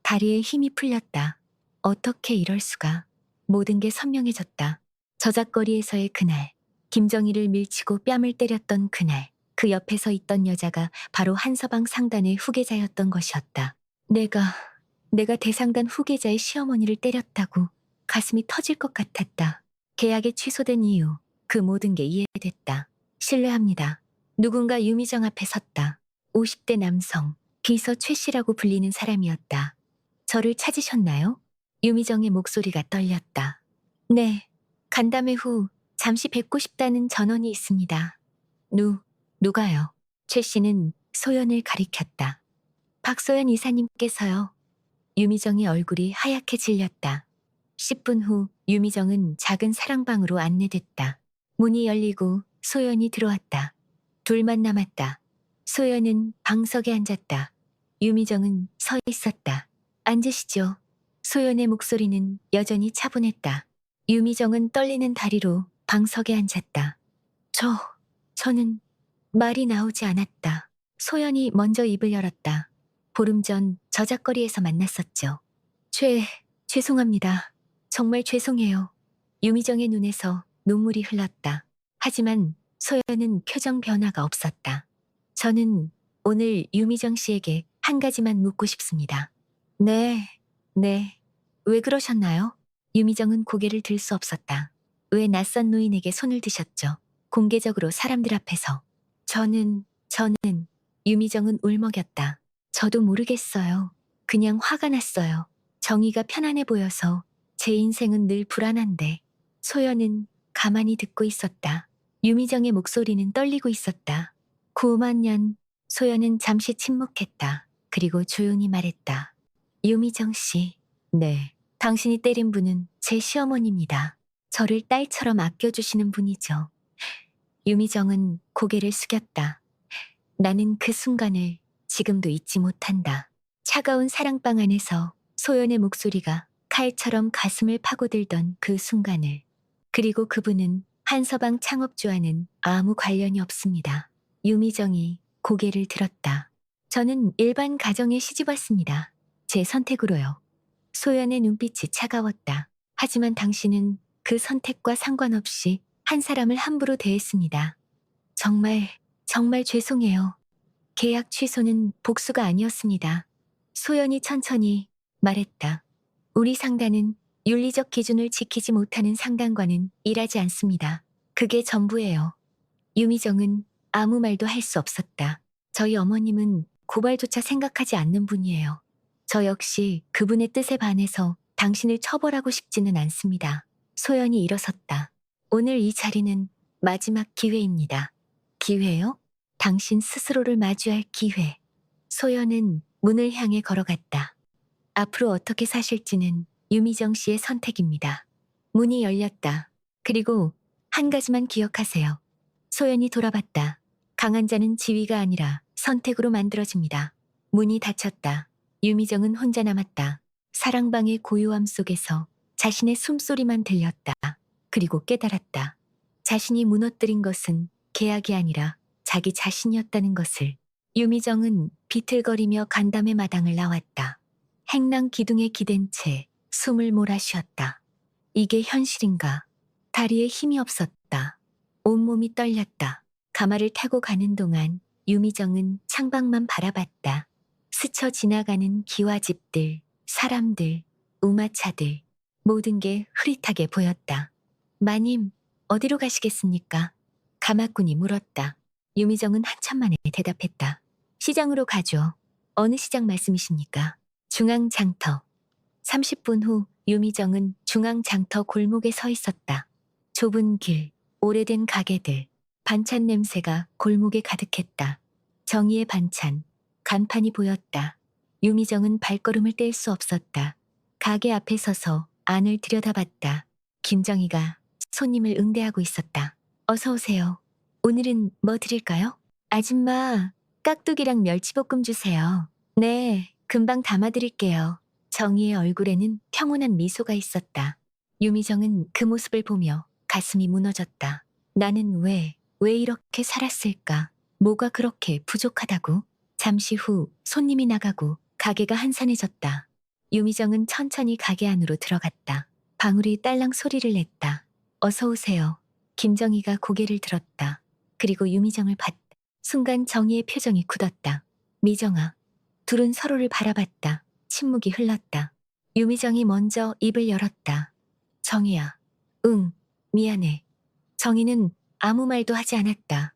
다리에 힘이 풀렸다. 어떻게 이럴 수가. 모든 게 선명해졌다. 저작거리에서의 그날, 김정희를 밀치고 뺨을 때렸던 그날, 그 옆에 서 있던 여자가 바로 한서방 상단의 후계자였던 것이었다. 내가 대상단 후계자의 시어머니를 때렸다고 가슴이 터질 것 같았다. 계약이 취소된 이유, 그 모든 게 이해됐다. 신뢰합니다. 누군가 유미정 앞에 섰다. 50대 남성, 비서 최 씨라고 불리는 사람이었다. 저를 찾으셨나요? 유미정의 목소리가 떨렸다. 네, 간담회 후 잠시 뵙고 싶다는 전원이 있습니다. 누가요? 최 씨는 소연을 가리켰다. 박소연 이사님께서요. 유미정의 얼굴이 하얗게 질렸다. 10분 후 유미정은 작은 사랑방으로 안내됐다. 문이 열리고 소연이 들어왔다. 둘만 남았다. 소연은 방석에 앉았다. 유미정은 서 있었다. 앉으시죠. 소연의 목소리는 여전히 차분했다. 유미정은 떨리는 다리로 방석에 앉았다. 저는 말이 나오지 않았다. 소연이 먼저 입을 열었다. 보름 전 저작거리에서 만났었죠. 죄송합니다. 정말 죄송해요. 유미정의 눈에서 눈물이 흘렀다. 하지만 소연은 표정 변화가 없었다. 저는 오늘 유미정 씨에게 한 가지만 묻고 싶습니다. 네. 왜 그러셨나요? 유미정은 고개를 들 수 없었다. 왜 낯선 노인에게 손을 드셨죠? 공개적으로 사람들 앞에서. 저는 유미정은 울먹였다. 저도 모르겠어요. 그냥 화가 났어요. 정의가 편안해 보여서 제 인생은 늘 불안한데. 소연은 가만히 듣고 있었다. 유미정의 목소리는 떨리고 있었다. 9만 년. 소연은 잠시 침묵했다. 그리고 조용히 말했다. 유미정 씨. 네. 당신이 때린 분은 제 시어머니입니다. 저를 딸처럼 아껴주시는 분이죠. 유미정은 고개를 숙였다. 나는 그 순간을 지금도 잊지 못한다. 차가운 사랑방 안에서 소연의 목소리가 칼처럼 가슴을 파고들던 그 순간을. 그리고 그분은 한서방 창업주와는 아무 관련이 없습니다. 유미정이 고개를 들었다. 저는 일반 가정에 시집 왔습니다. 제 선택으로요. 소연의 눈빛이 차가웠다. 하지만 당신은 그 선택과 상관없이 한 사람을 함부로 대했습니다. 정말 죄송해요. 계약 취소는 복수가 아니었습니다. 소연이 천천히 말했다. 우리 상단은 윤리적 기준을 지키지 못하는 상단과는 일하지 않습니다. 그게 전부예요. 유미정은 아무 말도 할 수 없었다. 저희 어머님은 고발조차 생각하지 않는 분이에요. 저 역시 그분의 뜻에 반해서 당신을 처벌하고 싶지는 않습니다. 소연이 일어섰다. 오늘 이 자리는 마지막 기회입니다. 기회요? 당신 스스로를 마주할 기회. 소연은 문을 향해 걸어갔다. 앞으로 어떻게 사실지는 유미정 씨의 선택입니다. 문이 열렸다. 그리고 한 가지만 기억하세요. 소연이 돌아봤다. 강한 자는 지위가 아니라 선택으로 만들어집니다. 문이 닫혔다. 유미정은 혼자 남았다. 사랑방의 고요함 속에서 자신의 숨소리만 들렸다. 그리고 깨달았다. 자신이 무너뜨린 것은 계약이 아니라 자기 자신이었다는 것을. 유미정은 비틀거리며 간담회 마당을 나왔다. 행랑 기둥에 기댄 채 숨을 몰아쉬었다. 이게 현실인가? 다리에 힘이 없었다. 온몸이 떨렸다. 가마를 타고 가는 동안 유미정은 창밖만 바라봤다. 스쳐 지나가는 기와집들, 사람들, 우마차들, 모든 게 흐릿하게 보였다. 마님, 어디로 가시겠습니까? 가마꾼이 물었다. 유미정은 한참 만에 대답했다. 시장으로 가죠. 어느 시장 말씀이십니까? 중앙장터. 30분 후 유미정은 중앙장터 골목에 서 있었다. 좁은 길, 오래된 가게들, 반찬 냄새가 골목에 가득했다. 정의의 반찬, 간판이 보였다. 유미정은 발걸음을 뗄 수 없었다. 가게 앞에 서서 안을 들여다봤다. 김정희가 손님을 응대하고 있었다. 어서 오세요. 오늘은 뭐 드릴까요? 아줌마, 깍두기랑 멸치볶음 주세요. 네, 금방 담아드릴게요. 정희의 얼굴에는 평온한 미소가 있었다. 유미정은 그 모습을 보며 가슴이 무너졌다. 나는 왜 이렇게 살았을까? 뭐가 그렇게 부족하다고? 잠시 후 손님이 나가고 가게가 한산해졌다. 유미정은 천천히 가게 안으로 들어갔다. 방울이 딸랑 소리를 냈다. 어서 오세요. 김정희가 고개를 들었다. 그리고 유미정을 봤다. 순간 정희의 표정이 굳었다. 미정아. 둘은 서로를 바라봤다. 침묵이 흘렀다. 유미정이 먼저 입을 열었다. 정희야. 응, 미안해. 정희는 아무 말도 하지 않았다.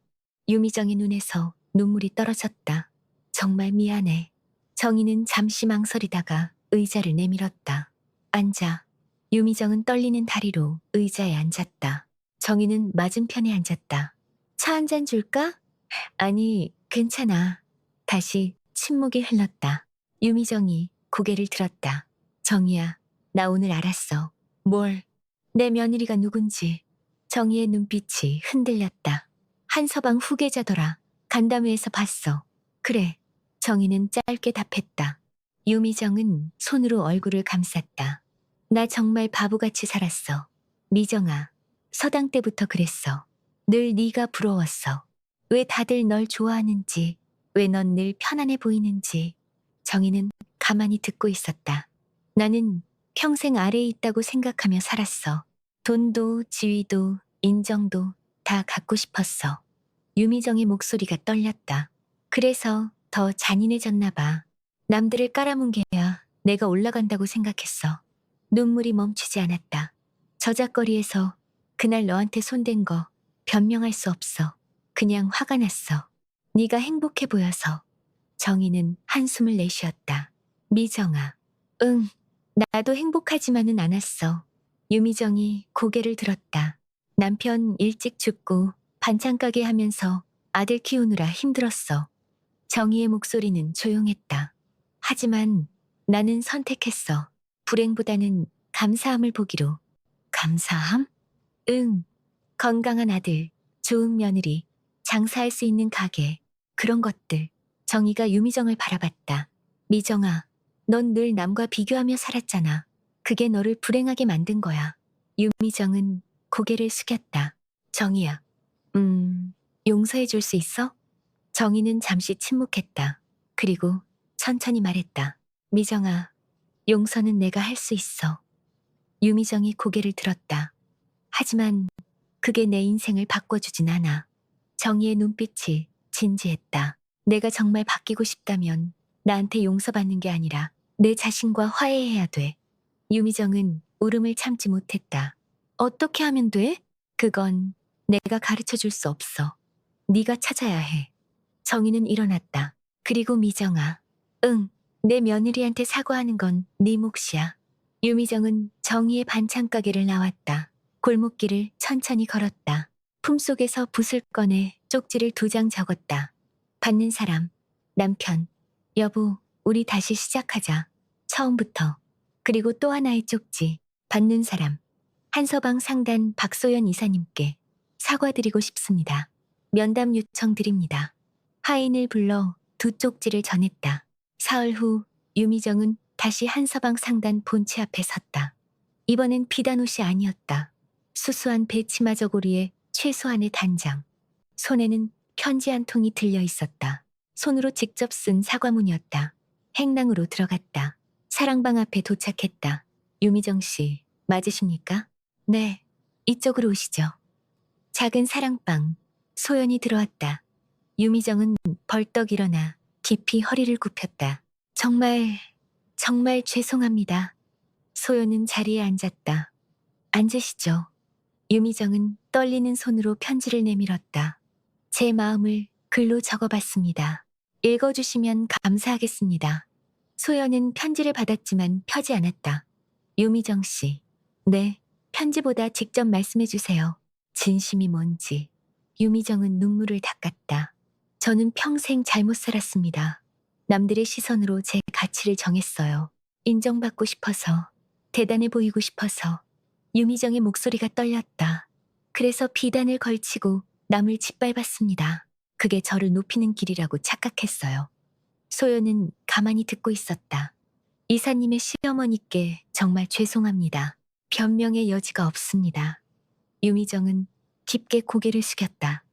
유미정의 눈에서 눈물이 떨어졌다. 정말 미안해. 정희는 잠시 망설이다가 의자를 내밀었다. 앉아. 유미정은 떨리는 다리로 의자에 앉았다. 정희는 맞은편에 앉았다. 차 한 잔 줄까? 아니, 괜찮아. 다시 침묵이 흘렀다. 유미정이 고개를 들었다. 정희야, 나 오늘 알았어. 뭘? 내 며느리가 누군지. 정희의 눈빛이 흔들렸다. 한서방 후계자더라. 간담회에서 봤어. 그래. 정희는 짧게 답했다. 유미정은 손으로 얼굴을 감쌌다. 나 정말 바보같이 살았어. 미정아, 서당 때부터 그랬어. 늘 네가 부러웠어. 왜 다들 널 좋아하는지, 왜 넌 늘 편안해 보이는지. 정희는 가만히 듣고 있었다. 나는 평생 아래에 있다고 생각하며 살았어. 돈도 지위도 인정도 다 갖고 싶었어. 유미정의 목소리가 떨렸다. 그래서 더 잔인해졌나 봐. 남들을 깔아뭉개야 내가 올라간다고 생각했어. 눈물이 멈추지 않았다. 저작거리에서 그날 너한테 손댄 거 변명할 수 없어. 그냥 화가 났어. 네가 행복해 보여서. 정희는 한숨을 내쉬었다. 미정아. 응, 나도 행복하지만은 않았어. 유미정이 고개를 들었다. 남편 일찍 죽고 반찬 가게 하면서 아들 키우느라 힘들었어. 정희의 목소리는 조용했다. 하지만 나는 선택했어. 불행보다는 감사함을 보기로. 감사함? 응. 건강한 아들, 좋은 며느리, 장사할 수 있는 가게, 그런 것들. 정희가 유미정을 바라봤다. 미정아, 넌 늘 남과 비교하며 살았잖아. 그게 너를 불행하게 만든 거야. 유미정은 고개를 숙였다. 정희야, 용서해 줄 수 있어? 정희는 잠시 침묵했다. 그리고 천천히 말했다. 미정아, 용서는 내가 할 수 있어. 유미정이 고개를 들었다. 하지만 그게 내 인생을 바꿔주진 않아. 정희의 눈빛이 진지했다. 내가 정말 바뀌고 싶다면 나한테 용서받는 게 아니라 내 자신과 화해해야 돼. 유미정은 울음을 참지 못했다. 어떻게 하면 돼? 그건 내가 가르쳐 줄 수 없어. 네가 찾아야 해. 정희는 일어났다. 그리고 미정아. 응, 내 며느리한테 사과하는 건 네 몫이야. 유미정은 정희의 반찬 가게를 나왔다. 골목길을 천천히 걸었다. 품속에서 붓을 꺼내 쪽지를 2장 적었다. 받는 사람, 남편, 여보, 우리 다시 시작하자. 처음부터. 그리고 또 하나의 쪽지, 받는 사람, 한서방 상단 박소연 이사님께 사과드리고 싶습니다. 면담 요청 드립니다. 하인을 불러 2쪽지를 전했다. 사흘 후 유미정은 다시 한서방 상단 본체 앞에 섰다. 이번엔 비단 옷이 아니었다. 수수한 배치마 저고리에 최소한의 단장. 손에는 편지 한 통이 들려 있었다. 손으로 직접 쓴 사과문이었다. 행랑으로 들어갔다. 사랑방 앞에 도착했다. 유미정 씨, 맞으십니까? 네, 이쪽으로 오시죠. 작은 사랑방. 소연이 들어왔다. 유미정은 벌떡 일어나 깊이 허리를 굽혔다. 정말 죄송합니다. 소연은 자리에 앉았다. 앉으시죠. 유미정은 떨리는 손으로 편지를 내밀었다. 제 마음을 글로 적어봤습니다. 읽어주시면 감사하겠습니다. 소연은 편지를 받았지만 펴지 않았다. 유미정 씨. 네, 편지보다 직접 말씀해주세요. 진심이 뭔지. 유미정은 눈물을 닦았다. 저는 평생 잘못 살았습니다. 남들의 시선으로 제 가치를 정했어요. 인정받고 싶어서, 대단해 보이고 싶어서. 유미정의 목소리가 떨렸다. 그래서 비단을 걸치고 남을 짓밟았습니다. 그게 저를 높이는 길이라고 착각했어요. 소연은 가만히 듣고 있었다. 이사님의 시어머니께 정말 죄송합니다. 변명의 여지가 없습니다. 유미정은 깊게 고개를 숙였다.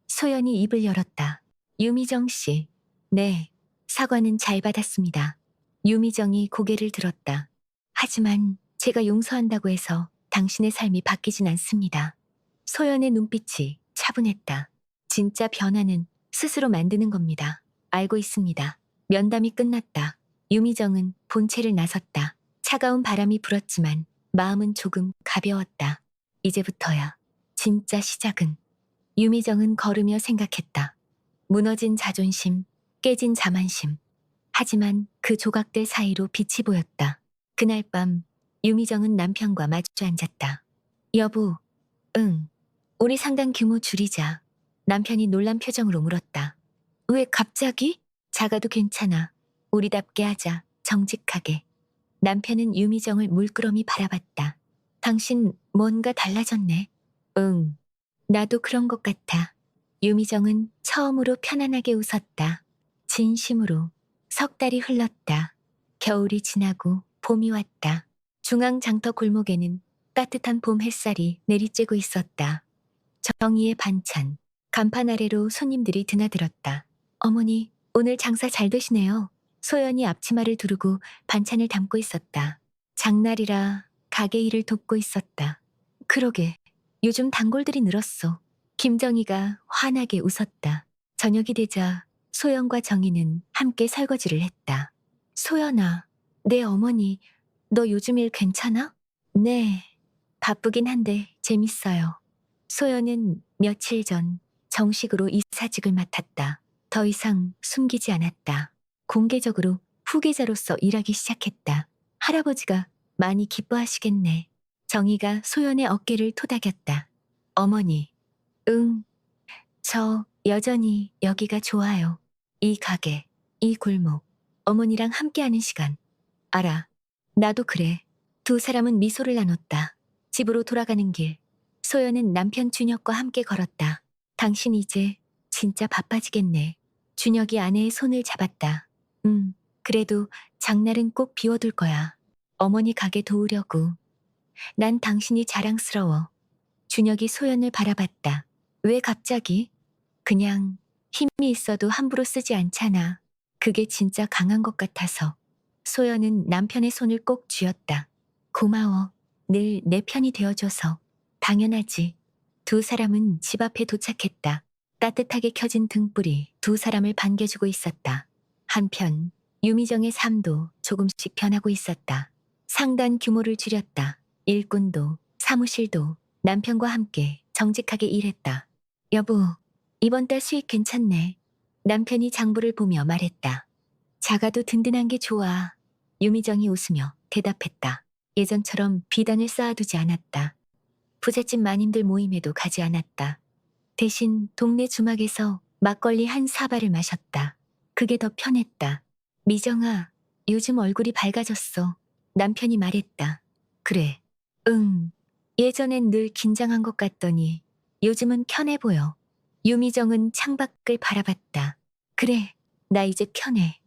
소연이 입을 열었다. 유미정 씨, 네, 사과는 잘 받았습니다. 유미정이 고개를 들었다. 하지만 제가 용서한다고 해서 당신의 삶이 바뀌진 않습니다. 소연의 눈빛이 차분했다. 진짜 변화는 스스로 만드는 겁니다. 알고 있습니다. 면담이 끝났다. 유미정은 본체를 나섰다. 차가운 바람이 불었지만 마음은 조금 가벼웠다. 이제부터야 진짜 시작은. 유미정은 걸으며 생각했다. 무너진 자존심, 깨진 자만심. 하지만 그 조각들 사이로 빛이 보였다. 그날 밤 유미정은 남편과 마주 앉았다. 여보, 응. 우리 상담 규모 줄이자. 남편이 놀란 표정으로 물었다. 왜 갑자기? 작아도 괜찮아. 우리답게 하자. 정직하게. 남편은 유미정을 물끄러미 바라봤다. 당신 뭔가 달라졌네. 응. 나도 그런 것 같아. 유미정은 처음으로 편안하게 웃었다. 진심으로. 석 달이 흘렀다. 겨울이 지나고 봄이 왔다. 중앙 장터 골목에는 따뜻한 봄 햇살이 내리쬐고 있었다. 정희의 반찬. 간판 아래로 손님들이 드나들었다. 어머니, 오늘 장사 잘 되시네요. 소연이 앞치마를 두르고 반찬을 담고 있었다. 장날이라 가게 일을 돕고 있었다. 그러게, 요즘 단골들이 늘었어. 김정희가 환하게 웃었다. 저녁이 되자 소연과 정희는 함께 설거지를 했다. 소연아, 내 어머니, 너 요즘 일 괜찮아? 네, 바쁘긴 한데 재밌어요. 소연은 며칠 전 정식으로 이사직을 맡았다. 더 이상 숨기지 않았다. 공개적으로 후계자로서 일하기 시작했다. 할아버지가 많이 기뻐하시겠네. 정희가 소연의 어깨를 토닥였다. 어머니, 응, 저 여전히 여기가 좋아요. 이 가게, 이 골목, 어머니랑 함께하는 시간. 알아, 나도 그래. 두 사람은 미소를 나눴다. 집으로 돌아가는 길, 소연은 남편 준혁과 함께 걸었다. 당신 이제 진짜 바빠지겠네. 준혁이 아내의 손을 잡았다. 그래도 장날은 꼭 비워둘 거야. 어머니 가게 도우려고. 난 당신이 자랑스러워. 준혁이 소연을 바라봤다. 왜 갑자기? 그냥 힘이 있어도 함부로 쓰지 않잖아. 그게 진짜 강한 것 같아서. 소연은 남편의 손을 꼭 쥐었다. 고마워. 늘 내 편이 되어줘서. 당연하지. 두 사람은 집 앞에 도착했다. 따뜻하게 켜진 등불이 두 사람을 반겨주고 있었다. 한편 유미정의 삶도 조금씩 변하고 있었다. 상단 규모를 줄였다. 일꾼도 사무실도 남편과 함께 정직하게 일했다. 여보, 이번 달 수익 괜찮네. 남편이 장부를 보며 말했다. 작아도 든든한 게 좋아. 유미정이 웃으며 대답했다. 예전처럼 비단을 쌓아두지 않았다. 부잣집 마님들 모임에도 가지 않았다. 대신 동네 주막에서 막걸리 한 사발을 마셨다. 그게 더 편했다. 미정아, 요즘 얼굴이 밝아졌어. 남편이 말했다. 그래. 응. 예전엔 늘 긴장한 것 같더니 요즘은 편해 보여. 유미정은 창밖을 바라봤다. 그래, 나 이제 편해.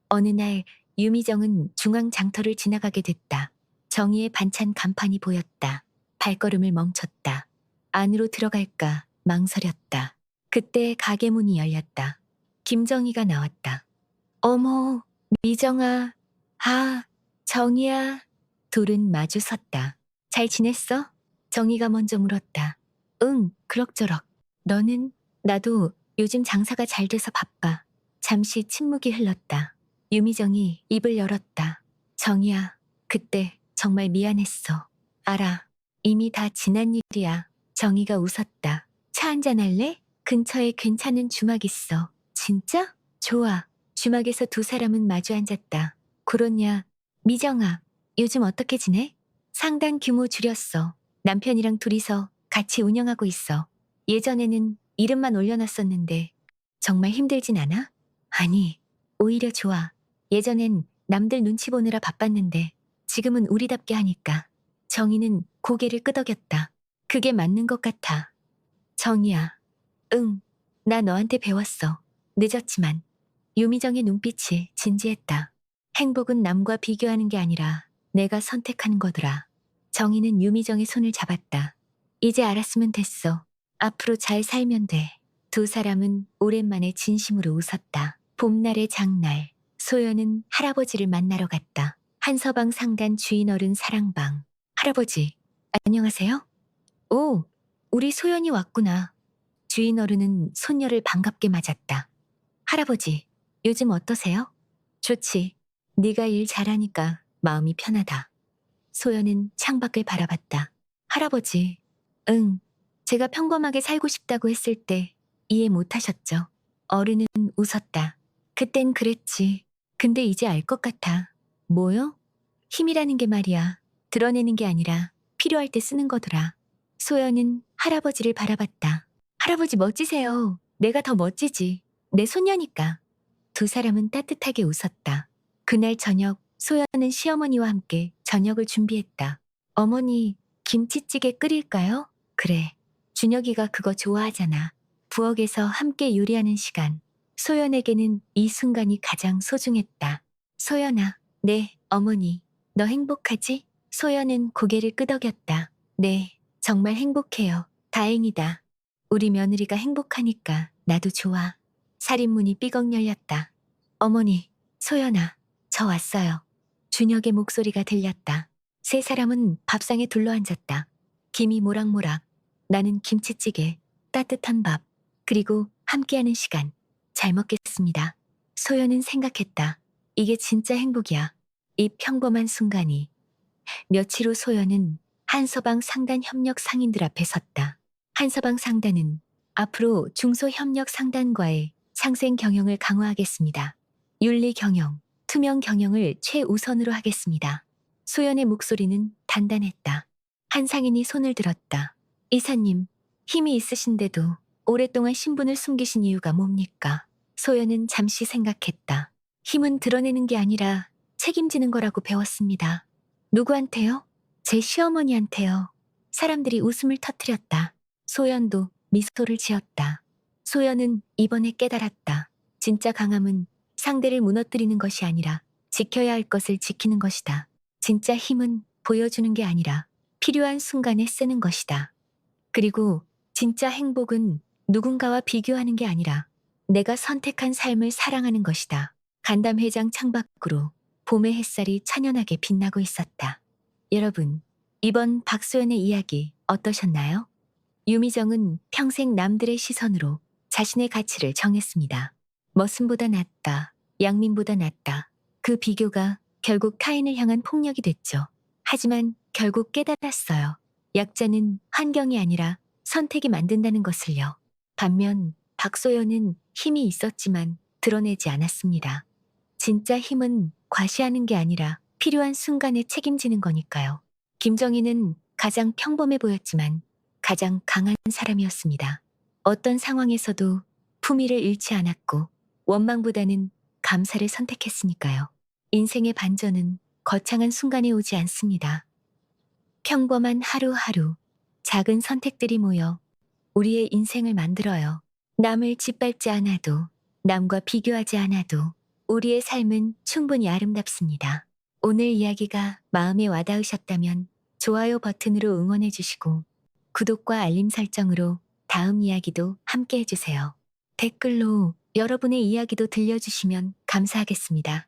어느 날 유미정은 중앙 장터를 지나가게 됐다. 정희의 반찬 간판이 보였다. 발걸음을 멈췄다. 안으로 들어갈까 망설였다. 그때 가게 문이 열렸다. 김정희가 나왔다. 어머, 미정아. 아, 정희야. 둘은 마주 섰다. 잘 지냈어? 정희가 먼저 물었다. 응, 그럭저럭. 너는? 나도 요즘 장사가 잘 돼서 바빠. 잠시 침묵이 흘렀다. 유미정이 입을 열었다. 정희야, 그때 정말 미안했어. 알아. 이미 다 지난 일이야. 정희가 웃었다. 차 한잔 할래? 근처에 괜찮은 주막 있어. 진짜? 좋아. 주막에서 두 사람은 마주 앉았다. 그렇냐? 미정아, 요즘 어떻게 지내? 상당 규모 줄였어. 남편이랑 둘이서 같이 운영하고 있어. 예전에는 이름만 올려놨었는데 정말 힘들진 않아? 아니, 오히려 좋아. 예전엔 남들 눈치 보느라 바빴는데 지금은 우리답게 하니까. 정희는 고개를 끄덕였다. 그게 맞는 것 같아. 정희야. 응, 나 너한테 배웠어. 늦었지만. 유미정의 눈빛이 진지했다. 행복은 남과 비교하는 게 아니라 내가 선택하는 거더라. 정희는 유미정의 손을 잡았다. 이제 알았으면 됐어. 앞으로 잘 살면 돼. 두 사람은 오랜만에 진심으로 웃었다. 봄날의 장날. 소연은 할아버지를 만나러 갔다. 한서방 상단 주인 어른 사랑방. 할아버지, 안녕하세요? 오, 우리 소연이 왔구나. 주인 어른은 손녀를 반갑게 맞았다. 할아버지, 요즘 어떠세요? 좋지. 네가 일 잘하니까 마음이 편하다. 소연은 창밖을 바라봤다. 할아버지, 응, 제가 평범하게 살고 싶다고 했을 때 이해 못하셨죠? 어른은 웃었다. 그땐 그랬지. 근데 이제 알 것 같아. 뭐요? 힘이라는 게 말이야. 드러내는 게 아니라 필요할 때 쓰는 거더라. 소연은 할아버지를 바라봤다. 할아버지 멋지세요. 내가 더 멋지지. 내 손녀니까. 두 사람은 따뜻하게 웃었다. 그날 저녁 소연은 시어머니와 함께 저녁을 준비했다. 어머니, 김치찌개 끓일까요? 그래. 준혁이가 그거 좋아하잖아. 부엌에서 함께 요리하는 시간. 소연에게는 이 순간이 가장 소중했다. 소연아, 네, 어머니. 너 행복하지? 소연은 고개를 끄덕였다. 네, 정말 행복해요. 다행이다. 우리 며느리가 행복하니까 나도 좋아. 살인문이 삐걱 열렸다. 어머니, 소연아, 저 왔어요. 준혁의 목소리가 들렸다. 세 사람은 밥상에 둘러앉았다. 김이 모락모락, 나는 김치찌개, 따뜻한 밥, 그리고 함께하는 시간. 잘 먹겠습니다. 소연은 생각했다. 이게 진짜 행복이야. 이 평범한 순간이. 며칠 후 소연은 한서방 상단 협력 상인들 앞에 섰다. 한서방 상단은 앞으로 중소협력 상단과의 상생 경영을 강화하겠습니다. 윤리 경영, 투명 경영을 최우선으로 하겠습니다. 소연의 목소리는 단단했다. 한 상인이 손을 들었다. 이사님, 힘이 있으신데도 오랫동안 신분을 숨기신 이유가 뭡니까? 소연은 잠시 생각했다. 힘은 드러내는 게 아니라 책임지는 거라고 배웠습니다. 누구한테요? 제 시어머니한테요. 사람들이 웃음을 터뜨렸다. 소연도 미소를 지었다. 소연은 이번에 깨달았다. 진짜 강함은 상대를 무너뜨리는 것이 아니라 지켜야 할 것을 지키는 것이다. 진짜 힘은 보여주는 게 아니라 필요한 순간에 쓰는 것이다. 그리고 진짜 행복은 누군가와 비교하는 게 아니라 내가 선택한 삶을 사랑하는 것이다. 간담회장 창밖으로 봄의 햇살이 찬연하게 빛나고 있었다. 여러분, 이번 박소연의 이야기 어떠셨나요? 유미정은 평생 남들의 시선으로 자신의 가치를 정했습니다. 머슴보다 낫다, 양민보다 낫다. 그 비교가 결국 타인을 향한 폭력이 됐죠. 하지만 결국 깨달았어요. 약자는 환경이 아니라 선택이 만든다는 것을요. 반면 박소연은 힘이 있었지만 드러내지 않았습니다. 진짜 힘은 과시하는 게 아니라 필요한 순간에 책임지는 거니까요. 김정희는 가장 평범해 보였지만 가장 강한 사람이었습니다. 어떤 상황에서도 품위를 잃지 않았고 원망보다는 감사를 선택했으니까요. 인생의 반전은 거창한 순간에 오지 않습니다. 평범한 하루하루, 작은 선택들이 모여 우리의 인생을 만들어요. 남을 짓밟지 않아도, 남과 비교하지 않아도 우리의 삶은 충분히 아름답습니다. 오늘 이야기가 마음에 와닿으셨다면 좋아요 버튼으로 응원해 주시고 구독과 알림 설정으로 다음 이야기도 함께 해주세요. 댓글로 여러분의 이야기도 들려주시면 감사하겠습니다.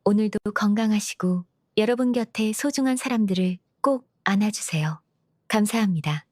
오늘도 건강하시고 여러분 곁에 소중한 사람들을 꼭 안아주세요. 감사합니다.